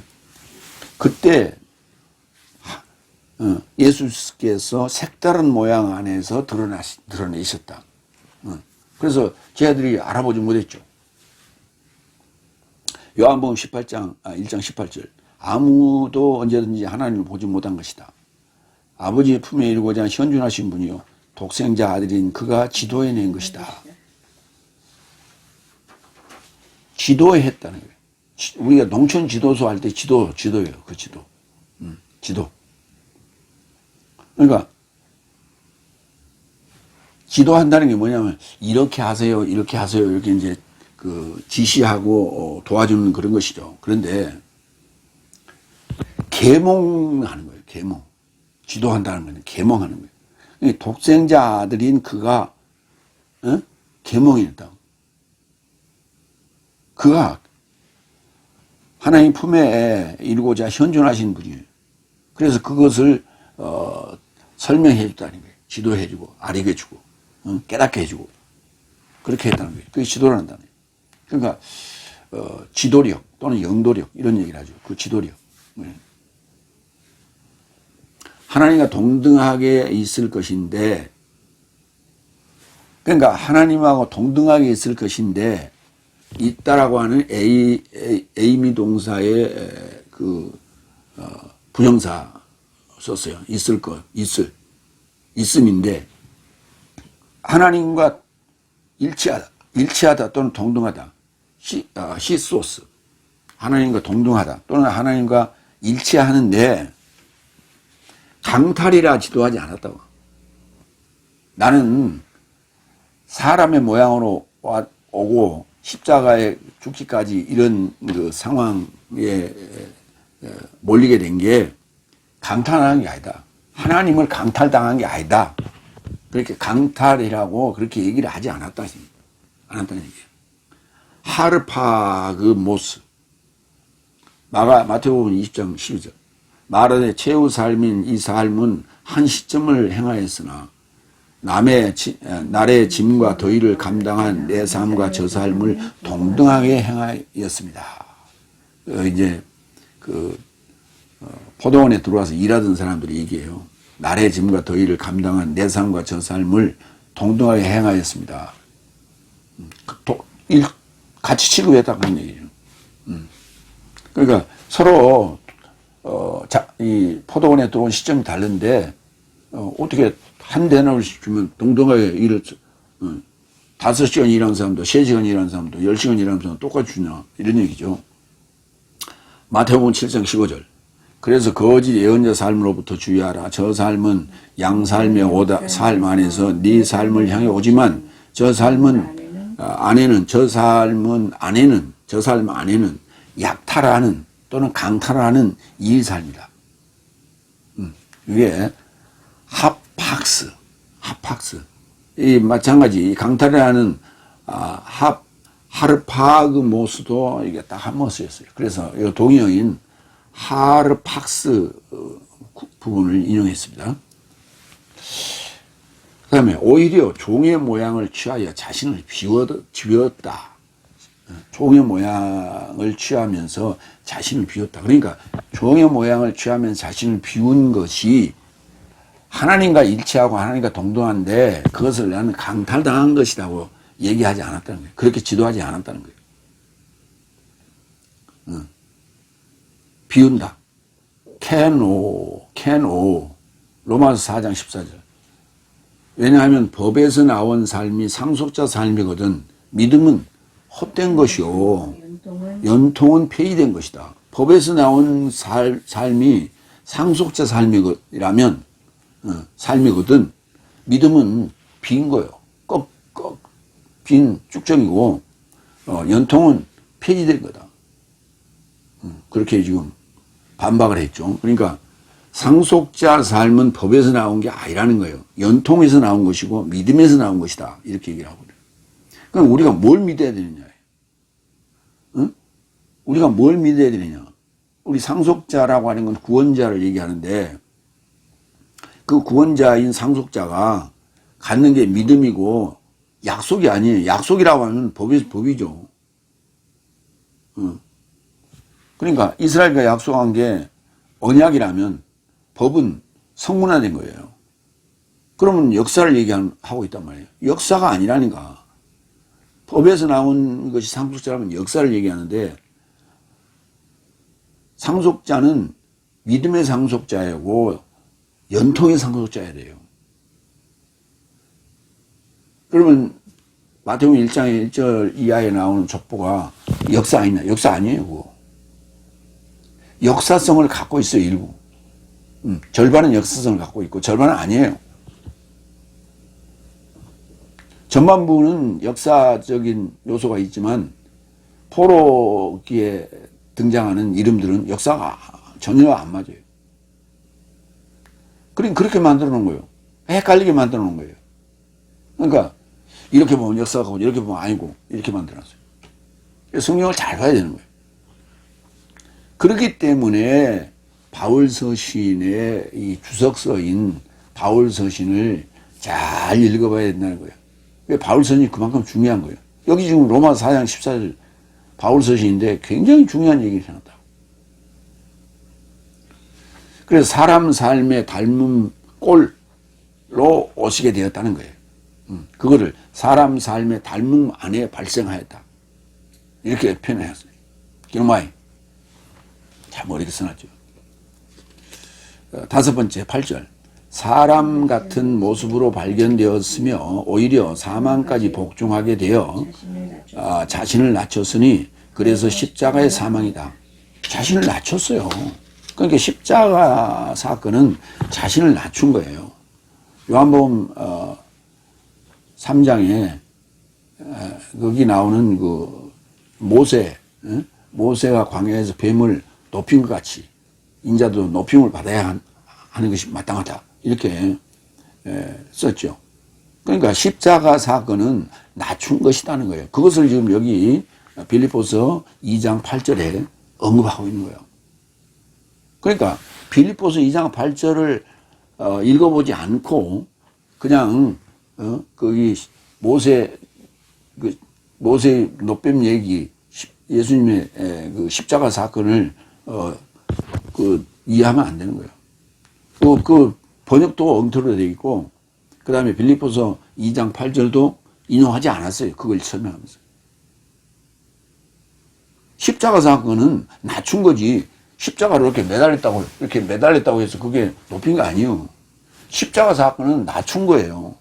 그때, 예수께서 색다른 모양 안에서 드러내셨다. 그래서 제자들이 알아보지 못했죠. 요한복음 1장 18절. 아무도 언제든지 하나님을 보지 못한 것이다. 아버지의 품에 이르고자 현존하신 분이요 독생자 아들인 그가 지도해낸 것이다. 지도했다는 거예요. 우리가 농촌 지도소 할 때 지도예요. 그 지도. 지도. 그러니까 지도한다는 게 뭐냐면 이렇게 하세요, 이렇게 하세요, 이렇게 이제 그 지시하고 도와주는 그런 것이죠. 그런데 계몽하는 거예요. 계몽. 지도한다는 거는 계몽하는 거예요. 그러니까 독생자 아들인 그가 계몽이었다고. 그가 하나님 품에 이루고자 현존하신 분이에요. 그래서 그것을 설명해 줬다는 거예요. 지도해 주고 알게 해주고 깨닫게 해주고 그렇게 했다는 거예요. 그게 지도를 한다는 거예요. 그러니까 지도력 또는 영도력 이런 얘기를 하죠. 그 지도력. 하나님과 동등하게 있을 것인데, 그러니까 하나님하고 동등하게 있을 것인데 있다라고 하는 에이미 동사의 그 부정사 썼어요. 있을 것, 있음인데 하나님과 일치하다 또는 동등하다. 시소스. 하나님과 동등하다 또는 하나님과 일치하는데 강탈이라 지도하지 않았다고. 나는 사람의 모양으로 오고 십자가에 죽기까지 이런 그 상황에 몰리게 된 게 강탈당한 게 아니다. 하나님을 강탈당한 게 아니다. 그렇게 강탈이라고 그렇게 얘기를 하지 않았다는 얘기예요. 하르파 그 모스. 마태복음 20장 12절. 말하되 최후 삶인 이 삶은 한 시점을 행하였으나 날의 짐과 더위를 감당한 내 삶과 저 삶을 동등하게 행하였습니다. 이제 포도원에 들어와서 일하던 사람들이 얘기해요. 날의 짐과 더위를 감당한 내 삶과 저 삶을 동등하게 행하였습니다. 같이 취급했다는 얘기죠. 그러니까 서로 이 포도원에 들어온 시점이 다른데 어떻게 한 대나무씩 주면 동등하게 일을 5시간 일하는 사람도 3시간 일하는 사람도 10시간 일하는 사람도 똑같이 주냐 이런 얘기죠. 마태복음 7장 15절. 그래서 거짓 예언자 삶으로부터 주의하라. 저 삶은 양 삶의 오다 삶 안에서 네 삶을 향해 오지만 저 삶은 안에는 저 삶 안에는 약탈하는 또는 강탈하는 이 삶이다. 이게 하팍스. 이 마찬가지 강탈하는 하르파그모스도 이게 딱 한 번 쓰였어요. 그래서 이 동의어인 하르팍스 부분을 인용했습니다. 그 다음에 오히려 종의 모양을 취하여 자신을 비웠다. 종의 모양을 취하면서 자신을 비웠다. 그러니까 종의 모양을 취하면서 자신을 비운 것이 하나님과 일치하고 하나님과 동등한데 그것을 나는 강탈당한 것이라고 얘기하지 않았다는 거예요. 그렇게 지도하지 않았다는 거예요. 비운다. 캐노. 로마서 4장 14절. 왜냐하면 법에서 나온 삶이 상속자 삶이거든. 믿음은 헛된 것이요. 연통은 폐기된 것이다. 법에서 나온 삶이 상속자 삶이라면 삶이거든. 믿음은 빈 거예요. 빈 쭉정이고 연통은 폐지된 거다. 그렇게 지금 반박을 했죠. 그러니까 상속자 삶은 법에서 나온 게 아니라는 거예요. 연통에서 나온 것이고 믿음에서 나온 것이다. 이렇게 얘기를 하거든요. 그럼 우리가 뭘 믿어야 되느냐. 우리가 뭘 믿어야 되느냐. 우리 상속자라고 하는 건 구원자를 얘기하는데 그 구원자인 상속자가 갖는 게 믿음이고 약속이 아니에요. 약속이라고 하면 법이죠. 그러니까 이스라엘과 약속한 게 언약이라면 법은 성문화된 거예요. 그러면 역사를 얘기하고 있단 말이에요. 역사가 아니라니까. 법에서 나온 것이 상속자라면 역사를 얘기하는데 상속자는 믿음의 상속자이고 연통의 상속자여야 돼요. 그러면 마태복음 1장 1절 이하에 나오는 족보가 역사 아니냐? 역사 아니에요. 그거. 역사성을 갖고 있어요. 일부. 절반은 역사성을 갖고 있고 절반은 아니에요. 전반부는 역사적인 요소가 있지만 포로기에 등장하는 이름들은 역사가 전혀 안 맞아요. 그렇게 만들어 놓은 거예요. 헷갈리게 만들어 놓은 거예요. 그러니까 이렇게 보면 역사가 가고 이렇게 보면 아니고 이렇게 만들어 놨어요. 성경을 잘 봐야 되는 거예요. 그렇기 때문에 바울서신의 이 주석서인 바울서신을 잘 읽어봐야 된다는 거예요. 바울서신이 그만큼 중요한 거예요. 여기 지금 로마서 4장 14절 바울서신인데 굉장히 중요한 얘기를 해놨다. 그래서 사람 삶의 닮은 꼴로 오시게 되었다는 거예요. 그거를 사람 삶의 닮음 안에 발생하였다. 이렇게 표현했어요. 기노마이. 참 어렵게 써놨죠. 5번째 8절. 사람 같은 모습으로 발견되었으며 오히려 사망까지 복종하게 되어 자신을 낮췄으니 그래서 십자가의 사망이다. 자신을 낮췄어요. 그러니까 십자가 사건은 자신을 낮춘 거예요. 요한복음 3장에 거기 나오는 그 모세가 광야에서 뱀을 높인 것 같이 인자도 높임을 받아야 하는 것이 마땅하다. 이렇게 썼죠. 그러니까 십자가 사건은 낮춘 것이라는 거예요. 그것을 지금 여기 빌립보서 2장 8절에 언급하고 있는 거예요. 그러니까 빌립보서 2장 8절을 읽어보지 않고 그냥 거기 모세 노뱀 얘기 예수님의 그 십자가 사건을 이해하면 안 되는 거예요. 그 번역도 엉터리로 되어 있고 그 다음에 빌립보서 2장 8절도 인용하지 않았어요. 그걸 설명하면서. 십자가 사건은 낮춘 거지. 십자가로 이렇게 매달렸다고 해서 그게 높인 거 아니에요. 십자가 사건은 낮춘 거예요.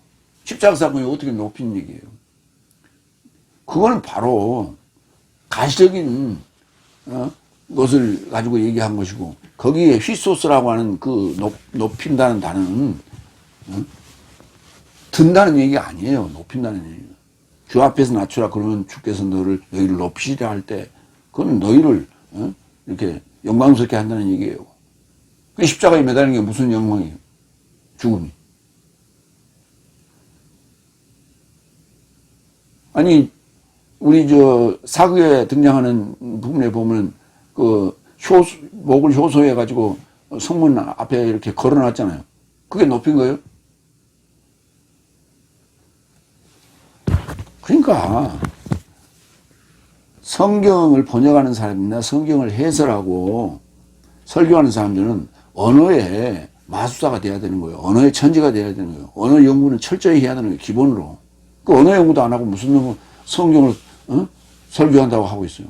십자가 사건이 어떻게 높인 얘기예요. 그거는 바로 가시적인 것을 가지고 얘기한 것이고, 거기에 휘소스라고 하는 그 높인다는 단어는 든다는 얘기가 아니에요. 높인다는 얘기예요. 주 앞에서 낮추라 그러면 주께서 너희를 높이시라 할 때 그건 너희를 이렇게 영광스럽게 한다는 얘기예요. 그 십자가에 매달리는 게 무슨 영광이에요? 죽음이. 아니 우리 사극에 등장하는 부분에 보면 목을 효소해 가지고 성문 앞에 이렇게 걸어놨잖아요. 그게 높인 거예요? 그러니까 성경을 번역하는 사람이나 성경을 해설하고 설교하는 사람들은 언어의 마술사가 돼야 되는 거예요. 언어의 천재가 돼야 되는 거예요. 언어 연구는 철저히 해야 되는 거예요. 기본으로. 그 언어 연구도 안 하고 무슨 놈은 성경을 설교한다고 하고 있어요.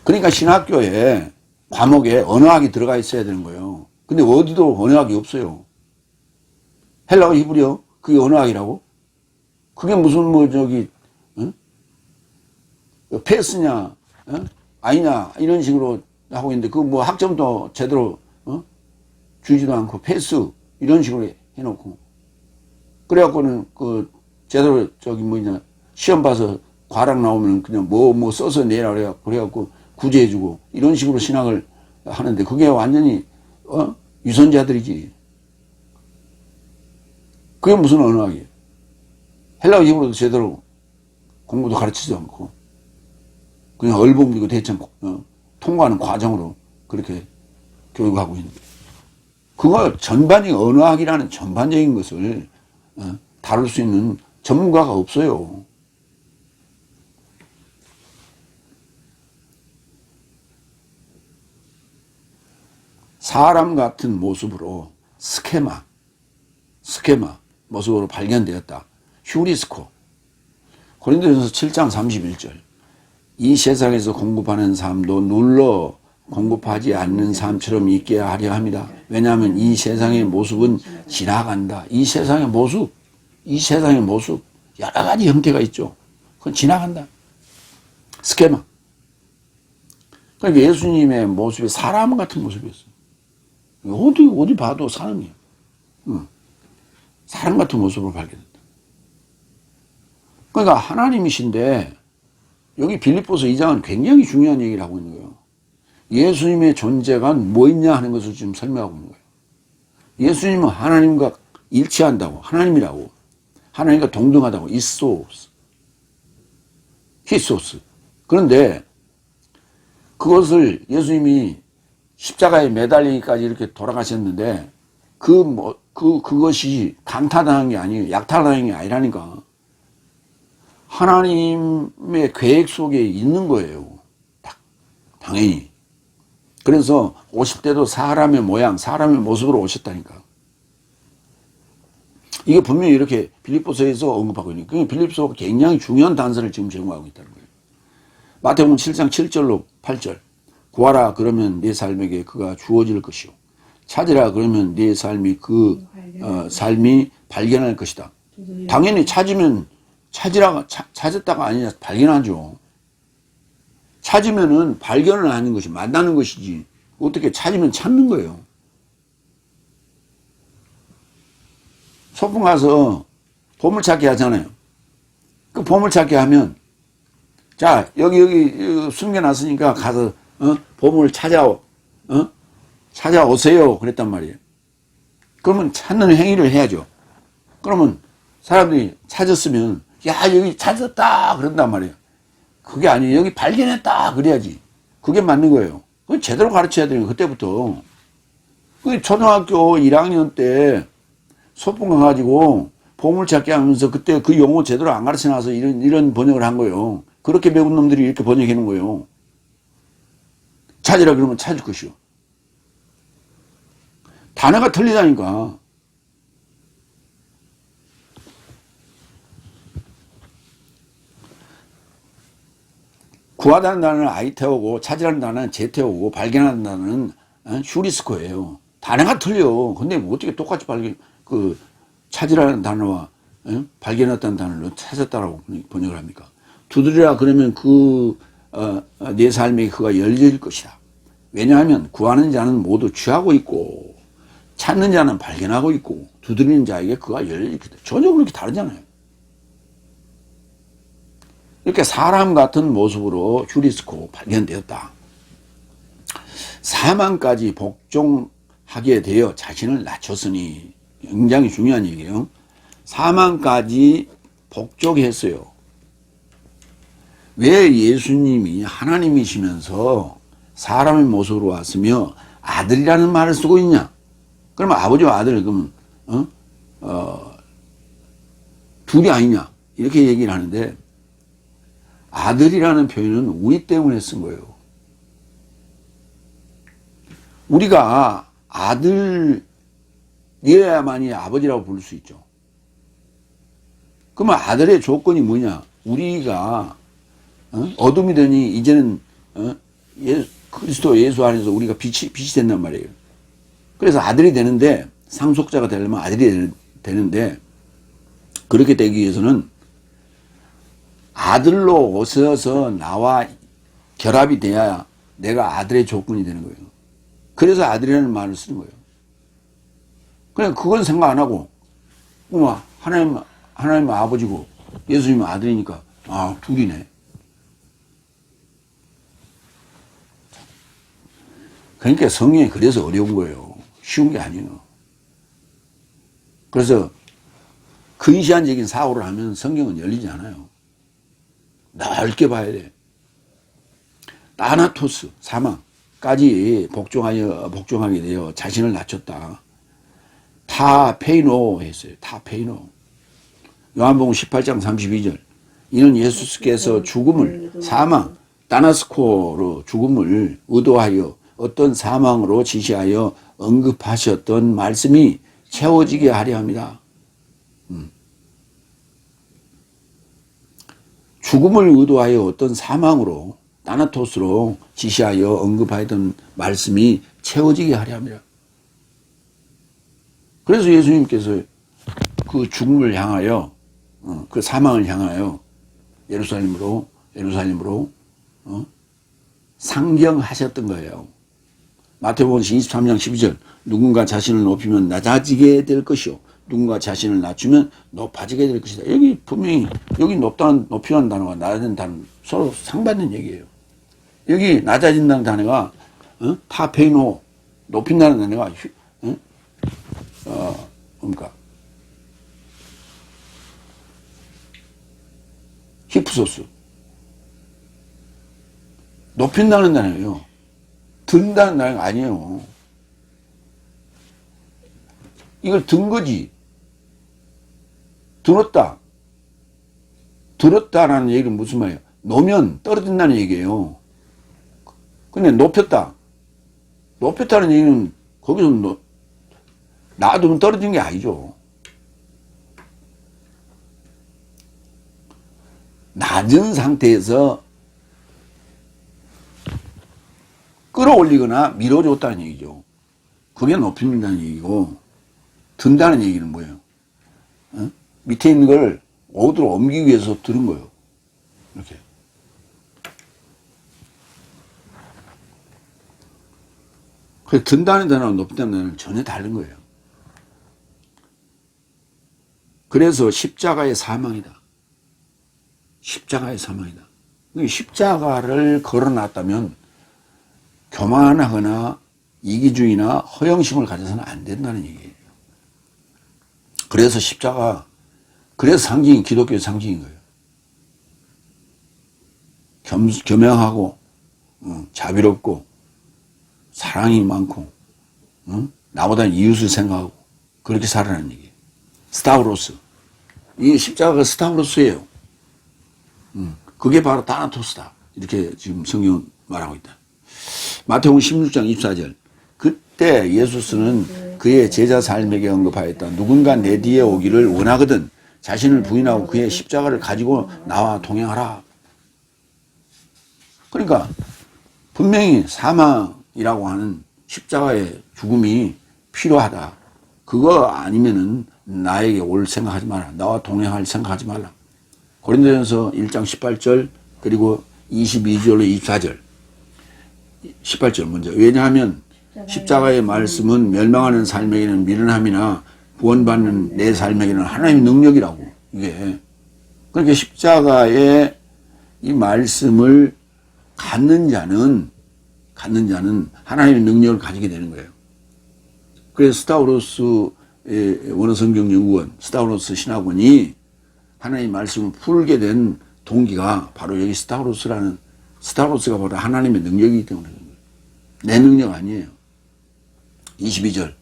그러니까 신학교에 과목에 언어학이 들어가 있어야 되는 거예요. 근데 어디도 언어학이 없어요. 헬라어 히브리어 그게 언어학이라고? 그게 무슨 패스냐 아니냐 이런 식으로 하고 있는데 그 학점도 제대로 주지도 않고 패스 이런 식으로 해놓고 그래갖고는 제대로 시험 봐서 과락 나오면 그냥 뭐 써서 내라 그래갖고 구제해주고 이런 식으로 신학을 하는데 그게 완전히 유선자들이지. 그게 무슨 언어학이에요? 헬라어 히브리어도 제대로 공부도 가르치지도 않고 그냥 얼봉이고 대충 통과하는 과정으로 그렇게 교육하고 있는 거예요. 그거 전반적인 언어학이라는 전반적인 것을 다룰 수 있는 전문가가 없어요. 사람 같은 모습으로 스케마 모습으로 발견되었다. 휴리스코. 고린도전서 7장 31절. 이 세상에서 공급하는 삶도 눌러 공급하지 않는 삶처럼 있게 하려 합니다. 왜냐하면 이 세상의 모습은 지나간다. 이 세상의 모습 여러 가지 형태가 있죠. 그건 지나간다. 스케마. 그러니까 예수님의 모습이 사람 같은 모습이었어요. 어디 봐도 사람이에요. 사람 같은 모습으로 발견된다. 그러니까 하나님이신데 여기 빌립보서 2장은 굉장히 중요한 얘기를 하고 있는 거예요. 예수님의 존재가 뭐 있냐 하는 것을 지금 설명하고 있는 거예요. 예수님은 하나님과 일치한다고, 하나님이라고, 하나님과 동등하다고, 이소스, 히소스. 그런데 그것을 예수님이 십자가에 매달리기까지 이렇게 돌아가셨는데 그것이 강탈당한 게 아니에요. 약탈당한 게 아니라니까. 하나님의 계획 속에 있는 거예요. 당연히. 그래서 오실 때도 사람의 모양, 사람의 모습으로 오셨다니까. 이게 분명히 이렇게 빌립보서에서 언급하고 있는 거예요. 빌립보서가 굉장히 중요한 단서를 지금 제공하고 있다는 거예요. 마태복음 7장 7절로 8절. 구하라 그러면 네 삶에게 그가 주어질 것이요. 찾으라 그러면 네 삶이 삶이 발견할 것이다. 당연히 찾았다가 아니냐 발견하죠. 찾으면은 발견을 하는 것이 만나는 것이지 어떻게 찾으면 찾는 거예요. 소풍 가서 보물찾기 하잖아요. 그 보물찾기 하면 자 여기 숨겨놨으니까 가서 보물 찾아오세요 그랬단 말이에요. 그러면 찾는 행위를 해야죠. 그러면 사람들이 찾았으면 야 여기 찾았다 그런단 말이에요. 그게 아니에요. 여기 발견했다 그래야지. 그게 맞는 거예요. 그걸 제대로 가르쳐야 되는 거예요. 그때부터. 그 초등학교 1학년 때 소풍 가가지고 보물찾기 하면서 그때 그 용어 제대로 안 가르쳐놔서 이런 번역을 한 거예요. 그렇게 배운 놈들이 이렇게 번역해 놓은 거예요. 찾으라 그러면 찾을 것이요. 단어가 틀리다니까. 구하다는 단어는 아이테오고, 찾으라는 단어는 제테오고, 발견하는 단어는 휴리스코예요. 단어가 틀려. 근데 뭐 어떻게 똑같이 찾으라는 단어와 발견했다는 단어를 찾았다라고 번역을 합니까? 두드리라 그러면 내 삶에 그가 열릴 것이다. 왜냐하면 구하는 자는 모두 취하고 있고, 찾는 자는 발견하고 있고, 두드리는 자에게 그가 열릴 것이다. 전혀 그렇게 다르잖아요. 이렇게 사람 같은 모습으로 휴리스코 발견되었다. 사망까지 복종하게 되어 자신을 낮췄으니, 굉장히 중요한 얘기예요. 사망까지 복종했어요. 왜 예수님이 하나님이시면서 사람의 모습으로 왔으며 아들이라는 말을 쓰고 있냐? 그러면 아버지와 아들, 그러면 둘이 아니냐? 이렇게 얘기를 하는데, 아들이라는 표현은 우리 때문에 쓴 거예요. 우리가 아들이어야만이 아버지라고 부를 수 있죠. 그러면 아들의 조건이 뭐냐? 우리가 어둠이 되니 이제는 그리스도 예수 안에서 우리가 빛이 된단 말이에요. 그래서 아들이 되는데, 상속자가 되려면 아들이 되는데, 그렇게 되기 위해서는 아들로 오셔서 나와 결합이 돼야 내가 아들의 조건이 되는 거예요. 그래서 아들이라는 말을 쓰는 거예요. 그냥 그건 생각 안 하고, 하나님은 아버지고 예수님은 아들이니까, 둘이네. 그러니까 성경이 그래서 어려운 거예요. 쉬운 게 아니에요. 그래서 근시안적인 사고를 하면 성경은 열리지 않아요. 넓게 봐야 돼. 타나토스, 사망까지 복종하게 되어 자신을 낮췄다. 타페이노 했어요. 타페이노. 요한복음 18장 32절. 이는 예수께서 죽음을, 사망, 타나스코로 죽음을 의도하여 어떤 사망으로 지시하여 언급하셨던 말씀이 채워지게 하려 합니다. 죽음을 의도하여 어떤 사망으로, 타나토스로 지시하여 언급하였던 말씀이 채워지게 하려 합니다. 그래서 예수님께서 그 죽음을 향하여, 그 사망을 향하여 예루살렘으로 상경하셨던 거예요. 마태복음 23장 12절. 누군가 자신을 높이면 낮아지게 될 것이요, 누군가 자신을 낮추면 높아지게 될 것이다. 여기 분명히, 여기 높이라는 단어가 낮아진다는 단어 서로 상받는 얘기예요. 여기 낮아진다는 단어가 타페이노, 높인다는 단어가 뭡니까? 히프소스. 높인다는 단어예요. 든다는 단어가 아니에요. 이걸 든 거지. 들었다라는 얘기는 무슨 말이에요? 놓으면 떨어진다는 얘기예요. 근데 높였다는 얘기는 거기서 놔두면 떨어진 게 아니죠. 낮은 상태에서 끌어올리거나 밀어줬다는 얘기죠. 그게 높인다는 얘기고, 든다는 얘기는 뭐예요? 밑에 있는 걸 어디로 옮기기 위해서 들은 거예요. 이렇게. 그래서 든다는 단어와 높인다는 단어는 전혀 다른 거예요. 그래서 십자가의 사망이다. 십자가의 사망이다. 십자가를 걸어놨다면 교만하거나 이기주의나 허영심을 가져서는 안 된다는 얘기예요. 그래서 그래서 상징이, 기독교의 상징인 거예요. 겸양하고, 자비롭고, 사랑이 많고, 나보다 이웃을 생각하고, 그렇게 살아라는 얘기예요. 스타우로스. 이 십자가가 스타우로스예요. 그게 바로 타나토스다. 이렇게 지금 성경은 말하고 있다. 마태복음 16장 24절. 그때 예수스는 그의 제자 삶에게 언급하였다. 누군가 내 뒤에 오기를 원하거든 자신을 부인하고 그의 십자가를 가지고 나와 동행하라. 그러니까 분명히 사망이라고 하는 십자가의 죽음이 필요하다. 그거 아니면은 나에게 올 생각하지 마라. 나와 동행할 생각하지 말라. 고린도전서 1장 18절 그리고 22절로 24절 18절 먼저. 왜냐하면 십자가의 말씀은 멸망하는 삶에게는 미련함이나 구원받는 내 삶에게는 하나님의 능력이라고. 이게 그러니까 십자가의 이 말씀을 갖는 자는 하나님의 능력을 가지게 되는 거예요. 그래서 스타우로스의 원어성경연구원, 스타우로스 신학원이 하나님의 말씀을 풀게 된 동기가 바로 여기 스타우로스가 바로 하나님의 능력이기 때문에 내 능력 아니에요. 22절.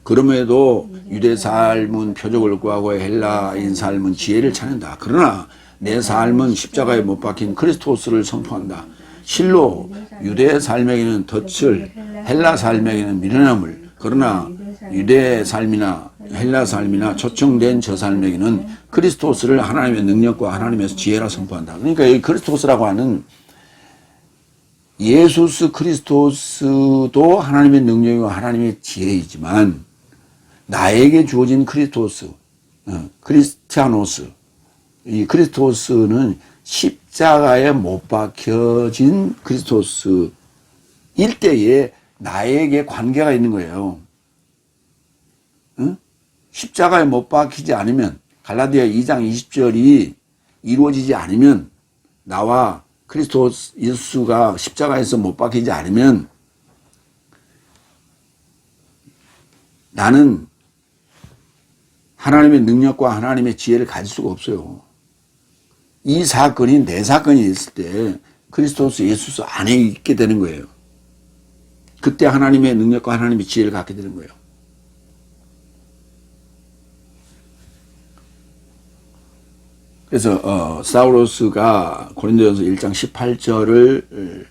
그럼에도 유대 삶은 표적을 구하고 헬라인 삶은 지혜를 찾는다. 그러나 내 삶은 십자가에 못 박힌 크리스토스를 선포한다. 실로 유대 삶에게는 덫을, 헬라 삶에게는 미련함을, 그러나 유대 삶이나 헬라 삶이나 초청된 저 삶에게는 크리스토스를 하나님의 능력과 하나님의 지혜라 선포한다. 그러니까 이 크리스토스라고 하는 예수스 크리스토스도 하나님의 능력이고 하나님의 지혜이지만 나에게 주어진 크리스토스, 크리스티아노스, 이 크리스토스는 십자가에 못 박혀진 크리스토스일 때에 나에게 관계가 있는 거예요. 응? 십자가에 못 박히지 않으면, 갈라디아 2장 20절이 이루어지지 않으면, 나와 크리스토스 예수가 십자가에서 못 박히지 않으면 나는 하나님의 능력과 하나님의 지혜를 가질 수가 없어요. 이 사건이 내 사건이 있을 때 크리스토스 예수 안에 있게 되는 거예요. 그때 하나님의 능력과 하나님의 지혜를 갖게 되는 거예요. 그래서 사우로스가 고린도전서 1장 18절을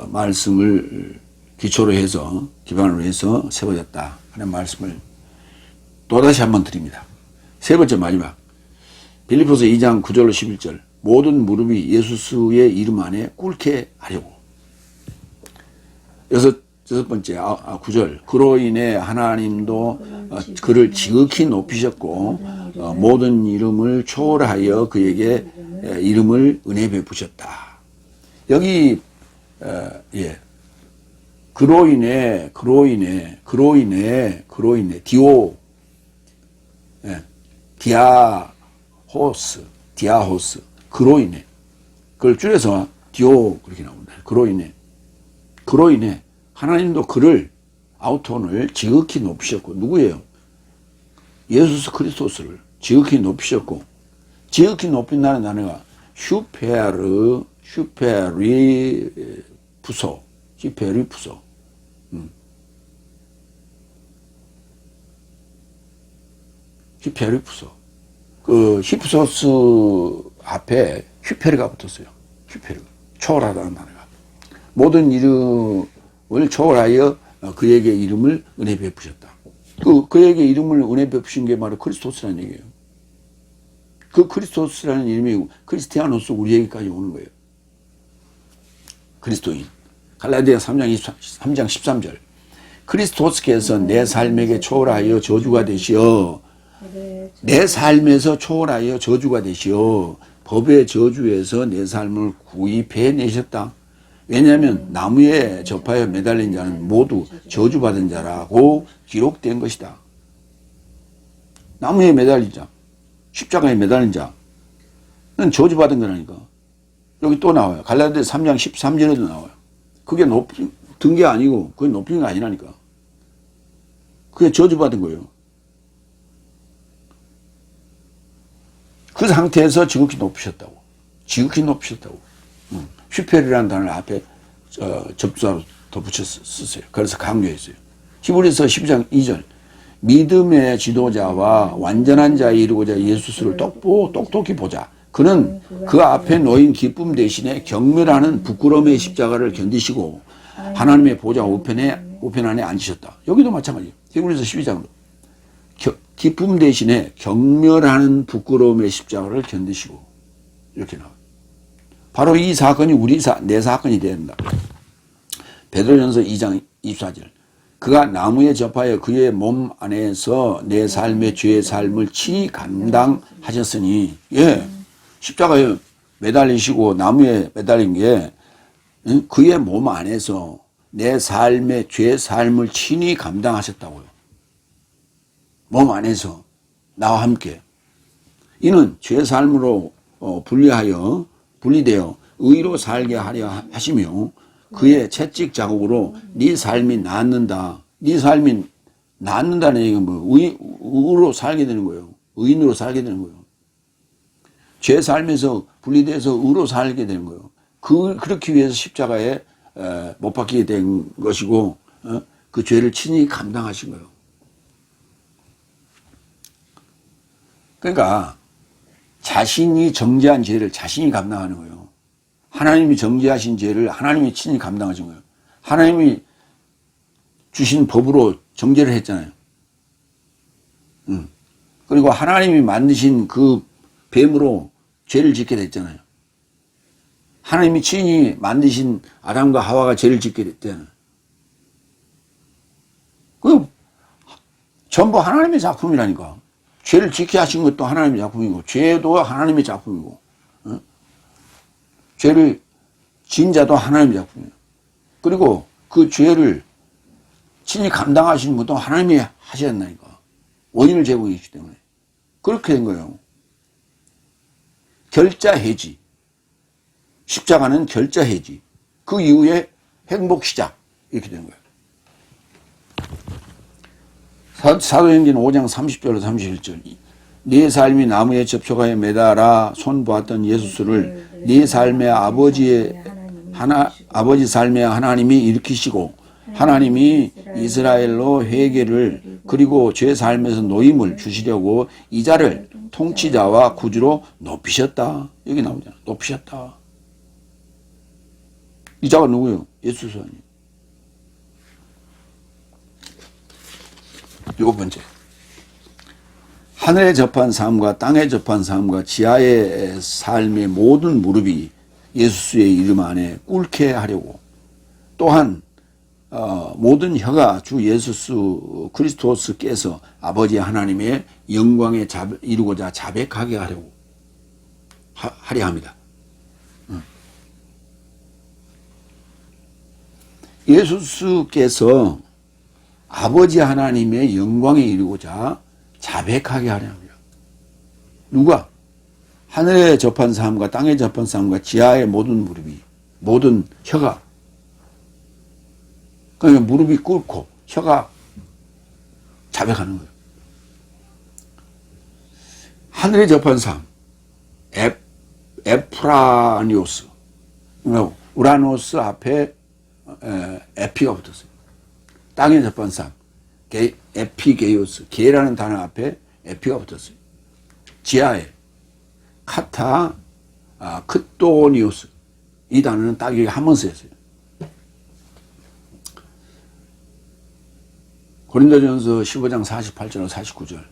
말씀을 기초로 해서 기반으로 해서 세워졌다 하는 말씀을 또다시 한번 드립니다. 세 번째 마지막 빌립보서 2장 9절로 11절 모든 무릎이 예수의 이름 안에 꿇게 하려고. 여섯 번째 9절 그로 인해 하나님도 그를 지극히 높이셨고 모든 이름을 초월하여 그에게 이름을 은혜 베푸셨다. 여기 그로 인해 디오 디아호스 그로 인해 그걸 줄여서 디오 그렇게 나옵니다. 그로 인해 하나님도 그를 아우톤을 지극히 높이셨고 누구예요? 예수 그리스도스를 지극히 높이셨고 지극히 높인다는 단어가 슈페리푸소 히페리푸소 그 히프소스 앞에 휘페르가 붙었어요. 휘페르 초월하다는 단어가 모든 이름을 초월하여 그에게 이름을 은혜 베푸셨다. 그에게 이름을 은혜 베푸신 게 바로 크리스토스라는 얘기예요. 그 크리스토스라는 이름이 크리스티아노스 우리에게까지 오는 거예요. 그리스도인. 갈라디아 3장 13절 크리스토스께서 내 삶에게 초월하여 저주가 되시어 내 삶에서 초월하여 저주가 되시어 법의 저주에서 내 삶을 구입해내셨다. 왜냐하면 나무에 접하여 매달린 자는 모두 저주받은 자라고 기록된 것이다. 나무에 매달린 자, 십자가에 매달린 자는 저주받은 거라니까. 여기 또 나와요. 갈라디아 3장 13절에도 나와요. 그게 든 게 아니고 그게 높인 게 아니라니까. 그게 저주받은 거예요. 그 상태에서 지극히 높이셨다고. 슈페리라는 단어를 앞에 접수하고 덧붙였어요. 그래서 강조했어요. 히브리서 12장 2절 믿음의 지도자와 완전한 자에 이르고자 예수를 똑똑히 보자. 그는 그 앞에 놓인 기쁨 대신에 경멸하는 부끄러움의 십자가를 견디시고 하나님의 보좌 우편 안에 앉으셨다. 여기도 마찬가지예요. 히브리서 12장도 기쁨 대신에 경멸하는 부끄러움의 십자가를 견디시고 이렇게 나와요. 바로 이 사건이 내 사건이 된다. 베드로전서 2장 24절. 그가 나무에 접하여 그의 몸 안에서 내 삶의 죄의 삶을 친히 감당하셨으니, 예, 십자가에 매달리시고 나무에 매달린 게 그의 몸 안에서 내 삶의 죄의 삶을 친히 감당하셨다고요. 몸 안에서 나와 함께. 이는 죄의 삶으로 분리되어 의로 살게 하려 하시며 그의 채찍 자국으로 네 삶이 낫는다. 네 삶이 낫는다는 얘기가 의로 살게 되는 거예요. 의인으로 살게 되는 거예요. 죄 삶에서 분리돼서 의로 살게 되는 거예요. 그렇기 위해서 십자가에 못 박히게 된 것이고, 그 죄를 친히 감당하신 거예요. 그러니까 자신이 정죄한 죄를 자신이 감당하는 거예요. 하나님이 정죄하신 죄를 하나님이 친히 감당하신 거예요. 하나님이 주신 법으로 정죄를 했잖아요. 그리고 하나님이 만드신 그 뱀으로 죄를 짓게 됐잖아요. 하나님이 친히 만드신 아담과 하와가 죄를 짓게 됐잖아요. 그 전부 하나님의 작품이라니까. 죄를 짓게 하신 것도 하나님의 작품이고, 죄도 하나님의 작품이고, 죄를 지은 자도 하나님의 작품이에요. 그리고 그 죄를 친히 감당하시는 것도 하나님이 하셨나니까. 원인을 제공했기 때문에. 그렇게 된 거예요. 결자해지. 십자가는 결자해지. 그 이후에 행복 시작. 이렇게 된 거예요. 사도행전 5장 30절로 31절. 네 삶이 나무에 접촉하여 매달아 손 보았던 예수를 네 삶의 아버지 삶의 하나님이 일으키시고 하나님이 이스라엘로 회개를 그리고 죄 삶에서 노임을 주시려고 이 자를 통치자와 구주로 높이셨다. 여기 나오잖아. 높이셨다. 이 자가 누구예요? 예수 아니에요. 일곱 번째. 하늘에 접한 삶과 땅에 접한 삶과 지하의 삶의 모든 무릎이 예수의 이름 안에 꿇게 하려고, 또한 모든 혀가 주 예수 그리스도스께서 아버지 하나님의 영광에 이루고자 자백하게 하려고 하려 합니다. 예수께서 아버지 하나님의 영광에 이루고자 자백하게 하려 합니다. 누가? 하늘에 접한 삶과 땅에 접한 삶과 지하의 모든 무릎이, 모든 혀가, 그러니까 무릎이 꿇고 혀가 자백하는 거예요. 하늘에 접한 삶, 에프라니오스, 우라노스 앞에 에피가 붙었어요. 땅에 접한 삶, 에피게이오스, 게라는 단어 앞에 에피가 붙었어요. 지하에 카타, 크토니오스, 이 단어는 딱 여기 한 번 쓰였어요. 고린도전서 15장 48절 49절.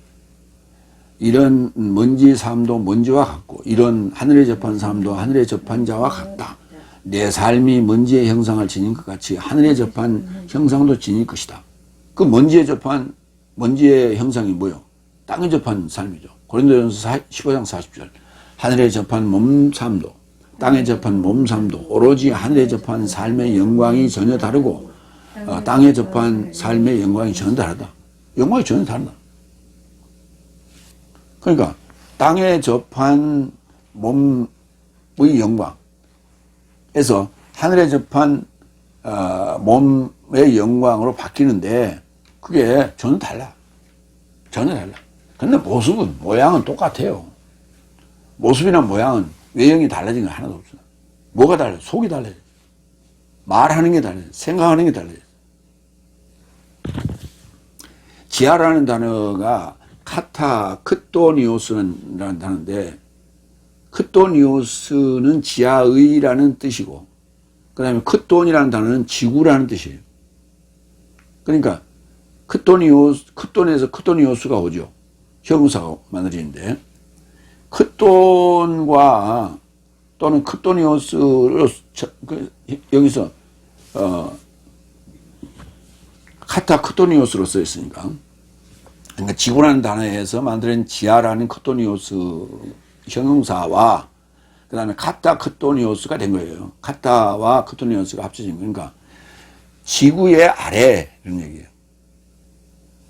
이런 먼지 삶도 먼지와 같고 이런 하늘에 접한 삶도 하늘에 접한 자와 같다. 내 삶이 먼지의 형상을 지닌 것 같이 하늘에 접한 형상도 지닐 것이다. 그 먼지에 접한 먼지의 형상이 뭐요? 땅에 접한 삶이죠. 고린도전서 15장 40절. 하늘에 접한 몸삶도 땅에 접한 몸삶도 오로지 하늘에 접한 삶의 영광이 전혀 다르고 땅에 접한 삶의 영광이 전혀 다르다. 영광이 전혀 다르다. 그러니까 땅에 접한 몸의 영광에서 하늘에 접한 몸의 영광으로 바뀌는데 그게 전혀 달라. 전혀 달라. 근데 모습은, 모양은 똑같아요. 모습이나 모양은 외형이 달라진 건 하나도 없어요. 뭐가 달라요? 속이 달라요. 말하는 게 달라요. 생각하는 게 달라요. 지하라는 단어가 크토니오스라는 단어인데, 크토니오스는 지하의라는 뜻이고, 그 다음에 크톤이라는 단어는 지구라는 뜻이에요. 그러니까 크톤에서 크토니오스가 오죠. 형용사가 만들어지는데, 크톤과 또는 크토니오스로 여기서 카타 크토니오스로 써 있으니까, 그러니까 지구라는 단어에서 만들어낸 지아라는 크토니오스 형용사와 그 다음에 카타 크토니오스가 된 거예요. 카타와 크토니오스가 합쳐진 거니까 그러니까 지구의 아래 이런 얘기예요.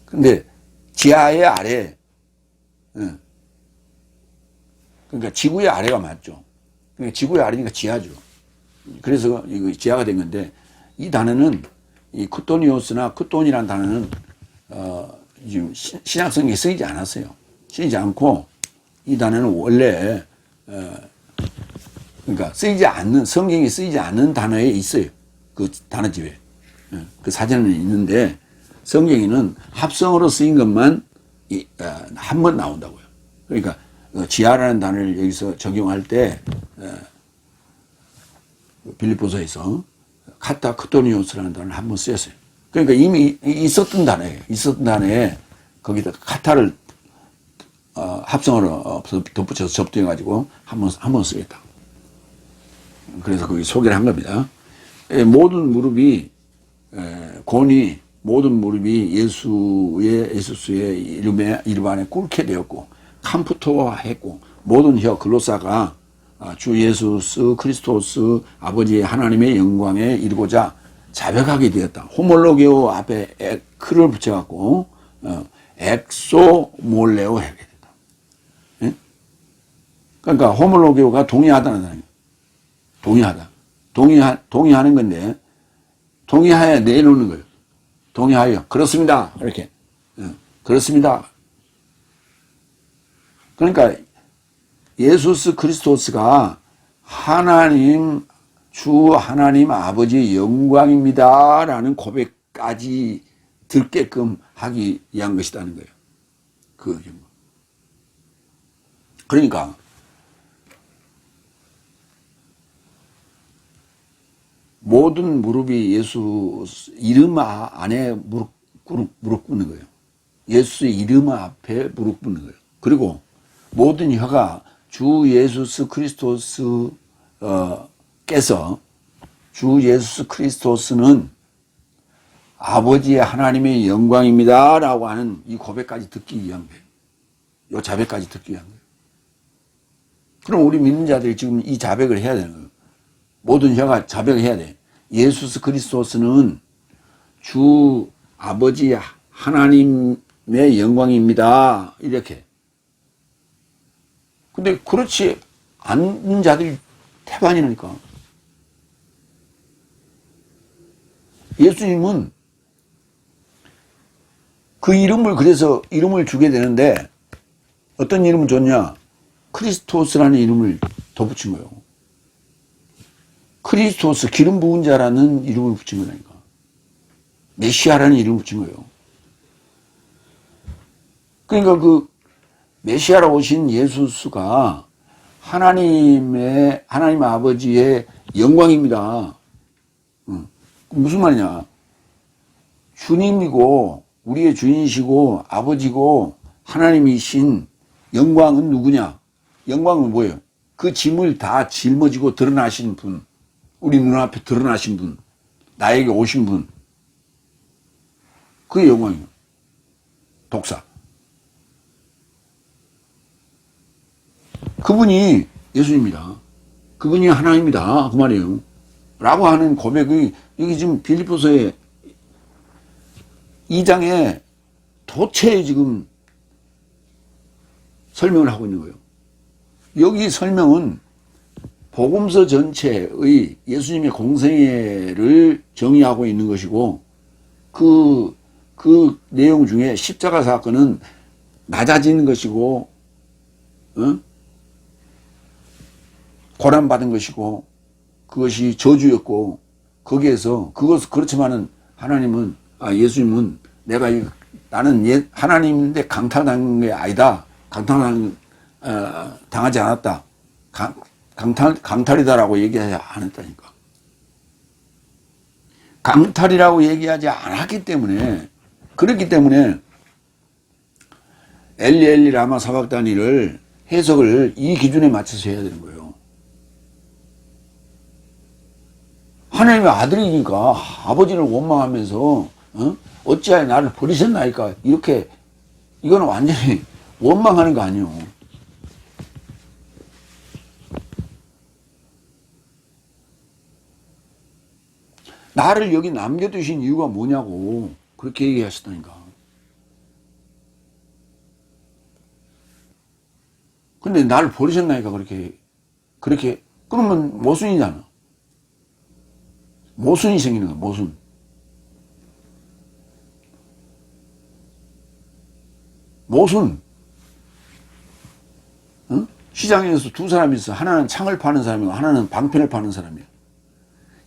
근데 지하의 아래, 그러니까 지구의 아래가 맞죠. 그러니까 지구의 아래니까 지하죠. 그래서 이거 지하가 된 건데, 이 단어는 이 크토니오스나 크톤이라는 단어는 지금 신약성경에 쓰이지 않았어요. 쓰이지 않고, 이 단어는 원래 그러니까 쓰이지 않는, 성경에 쓰이지 않는 단어에 있어요. 그 단어집에. 그 사전에는 있는데, 성경에는 합성어로 쓰인 것만 한 번 나온다고요. 그러니까 지하라는 단어를 여기서 적용할 때 빌립보서에서 카타 크토니오스라는 단어를 한 번 쓰였어요. 그러니까 이미 있었던 단어예요. 있었던 단어에 거기다 카타를 합성어로 덧붙여서 접두해가지고 한 번 쓰겠다. 그래서 거기 소개를 한 겁니다. 모든 무릎이 모든 무릎이 예수스의 이름 안에 꿇게 되었고 캄프토화했고 모든 혀 글로사가 주 예수스 크리스토스 아버지의 하나님의 영광에 이르고자 자백하게 되었다. 호몰로게오 앞에 크를 붙여갖고 엑소몰레오 하게 됐다. 예? 그러니까 호몰로게오가 동의하다는 단어예요. 동의하는 건데 동의하여 내놓는 거예요. 동의하여 그렇습니다. 이렇게 그렇습니다. 그러니까 예수스 그리스도스가 주 하나님 아버지의 영광입니다 라는 고백까지 듣게끔 하기 위한 것이라는 거예요. 그러니까 모든 무릎이 예수 이름 안에 무릎 꿇는 거예요. 예수의 이름 앞에 무릎 꿇는 거예요. 그리고 모든 혀가 주 예수스 크리스토스 께서 주 예수 크리스토스는 아버지의 하나님의 영광입니다 라고 하는 이 고백까지 듣기 위한 거예요. 이 자백까지 듣기 위한 거예요. 그럼 우리 믿는 자들이 지금 이 자백을 해야 되는 거예요. 모든 혀가 자백을 해야 돼. 예수 그리스도스는 주 아버지 하나님의 영광입니다. 이렇게. 근데 그렇지 않는 자들이 태반이니까. 예수님은 그 그래서 이름을 주게 되는데 어떤 이름을 줬냐? 크리스토스라는 이름을 덧붙인 거예요. 크리스토스, 기름 부은 자라는 이름을 붙인 거라니까. 메시아라는 이름을 붙인 거예요. 그러니까 그 메시아로 오신 예수스가 하나님 아버지의 영광입니다. 무슨 말이냐? 주님이고 우리의 주인이시고 아버지고 하나님이신 영광은 누구냐? 영광은 뭐예요? 그 짐을 다 짊어지고 드러나신 분, 우리 눈앞에 드러나신 분, 나에게 오신 분, 그게 영광이에요. 독사. 그분이 예수님이다. 그분이 하나님이다. 그 말이에요. 라고 하는 고백이 여기 지금 빌립보서의 2장에 도체 지금 설명을 하고 있는 거예요. 여기 설명은 복음서 전체의 예수님의 공생애를 정의하고 있는 것이고 그 내용 중에 십자가 사건은 낮아지는 것이고 고난받은 것이고 그것이 저주였고 거기에서 그렇지만은 하나님은 예수님은 나는 하나님인데 강탈당한 게 아니다. 당하지 않았다. 강탈이다라고 얘기하지 않았다니까. 강탈이라고 얘기하지 않았기 때문에 그렇기 때문에 엘리 라마 사박다니를 해석을 이 기준에 맞춰서 해야 되는 거예요. 하나님의 아들이니까 아버지를 원망하면서 어찌하여 나를 버리셨나이까 이렇게 이거는 완전히 원망하는 거 아니에요. 나를 여기 남겨두신 이유가 뭐냐고 그렇게 얘기하시다니까. 근데 나를 버리셨나니까 그렇게 그러면 모순이잖아. 모순이 생기는 거야. 모순. 모순. 어? 시장에서 두 사람이 있어. 하나는 창을 파는 사람이고 하나는 방편을 파는 사람이야.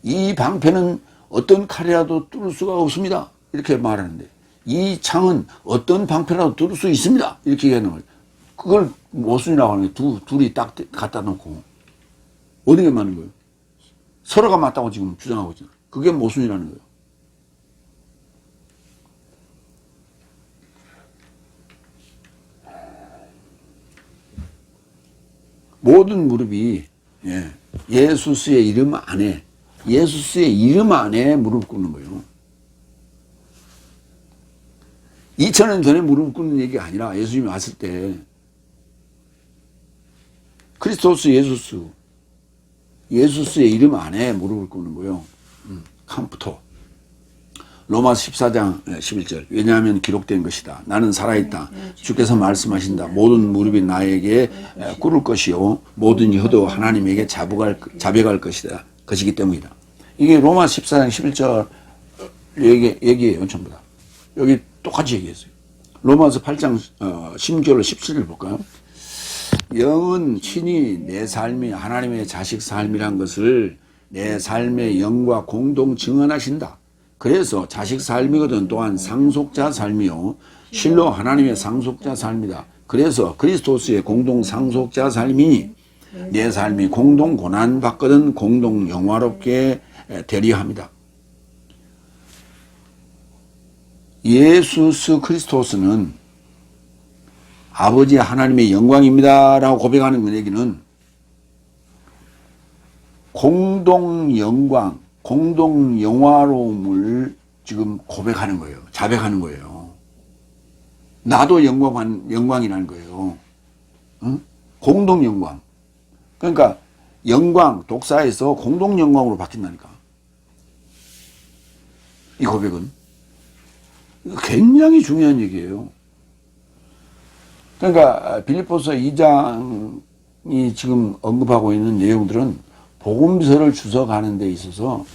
이 방편은 어떤 칼이라도 뚫을 수가 없습니다. 이렇게 말하는데 이 창은 어떤 방편이라도 뚫을 수 있습니다. 이렇게 얘기하는 거예요. 그걸 모순이라고 하는 거예요. 둘이 딱 갖다 놓고 어디가 맞는 거예요? 서로가 맞다고 지금 주장하고 있잖아요. 그게 모순이라는 거예요. 모든 무릎이 예수스의 이름 안에 무릎 꿇는 거예요. 2000년 전에 무릎 꿇는 얘기가 아니라 예수님이 왔을 때 크리스토스 예수스의 이름 안에 무릎을 꿇는 거예요. 컴퓨터. 로마서 14장 11절. 왜냐하면 기록된 것이다. 나는 살아있다. 주께서 말씀하신다. 모든 무릎이 나에게 꿇을 것이요 모든 혀도 하나님에게 자백할 것이다. 것이기 때문이다. 이게 로마서 14장 11절 얘기예요. 전부 다. 여기 똑같이 얘기했어요. 로마서 8장 16절로 17절 볼까요? 영은 친히 내 삶이 하나님의 자식 삶이란 것을 내 삶의 영과 공동 증언하신다. 그래서 자식 삶이거든 또한 상속자 삶이요 실로 하나님의 상속자 삶이다. 그래서 그리스도스의 공동 상속자 삶이니 내 삶이 공동 고난 받거든 공동 영화롭게 되려 합니다. 예수스 크리스토스는 아버지 하나님의 영광입니다 라고 고백하는 그 얘기는 공동 영광, 공동 영화로움을 지금 고백하는 거예요. 자백하는 거예요. 나도 영광이라는 거예요. 응? 공동 영광. 그러니까 영광, 독사에서 공동 영광으로 바뀐다니까. 이 고백은. 굉장히 중요한 얘기예요. 그러니까 빌립보서 2장이 지금 언급하고 있는 내용들은 복음서를 주석하는 데 있어서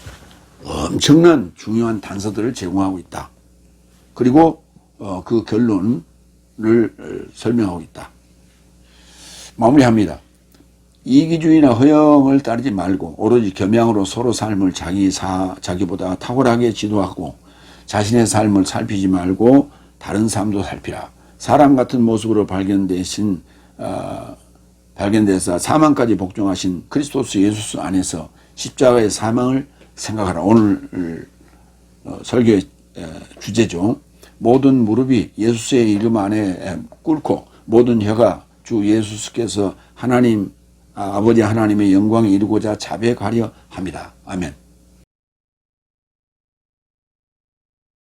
엄청난 중요한 단서들을 제공하고 있다. 그리고 그 결론을 설명하고 있다. 마무리합니다. 이기주의나 허영을 따르지 말고 오로지 겸양으로 서로 삶을 자기보다 탁월하게 지도하고 자신의 삶을 살피지 말고 다른 삶도 살피라. 사람 같은 모습으로 발견돼서 사망까지 복종하신 크리스토스 예수 안에서 십자가의 사망을 생각하라. 오늘 설교의 주제죠. 모든 무릎이 예수의 이름 안에 꿇고 모든 혀가 주 예수께서 아버지 하나님의 영광을 이루고자 자백하려 합니다. 아멘.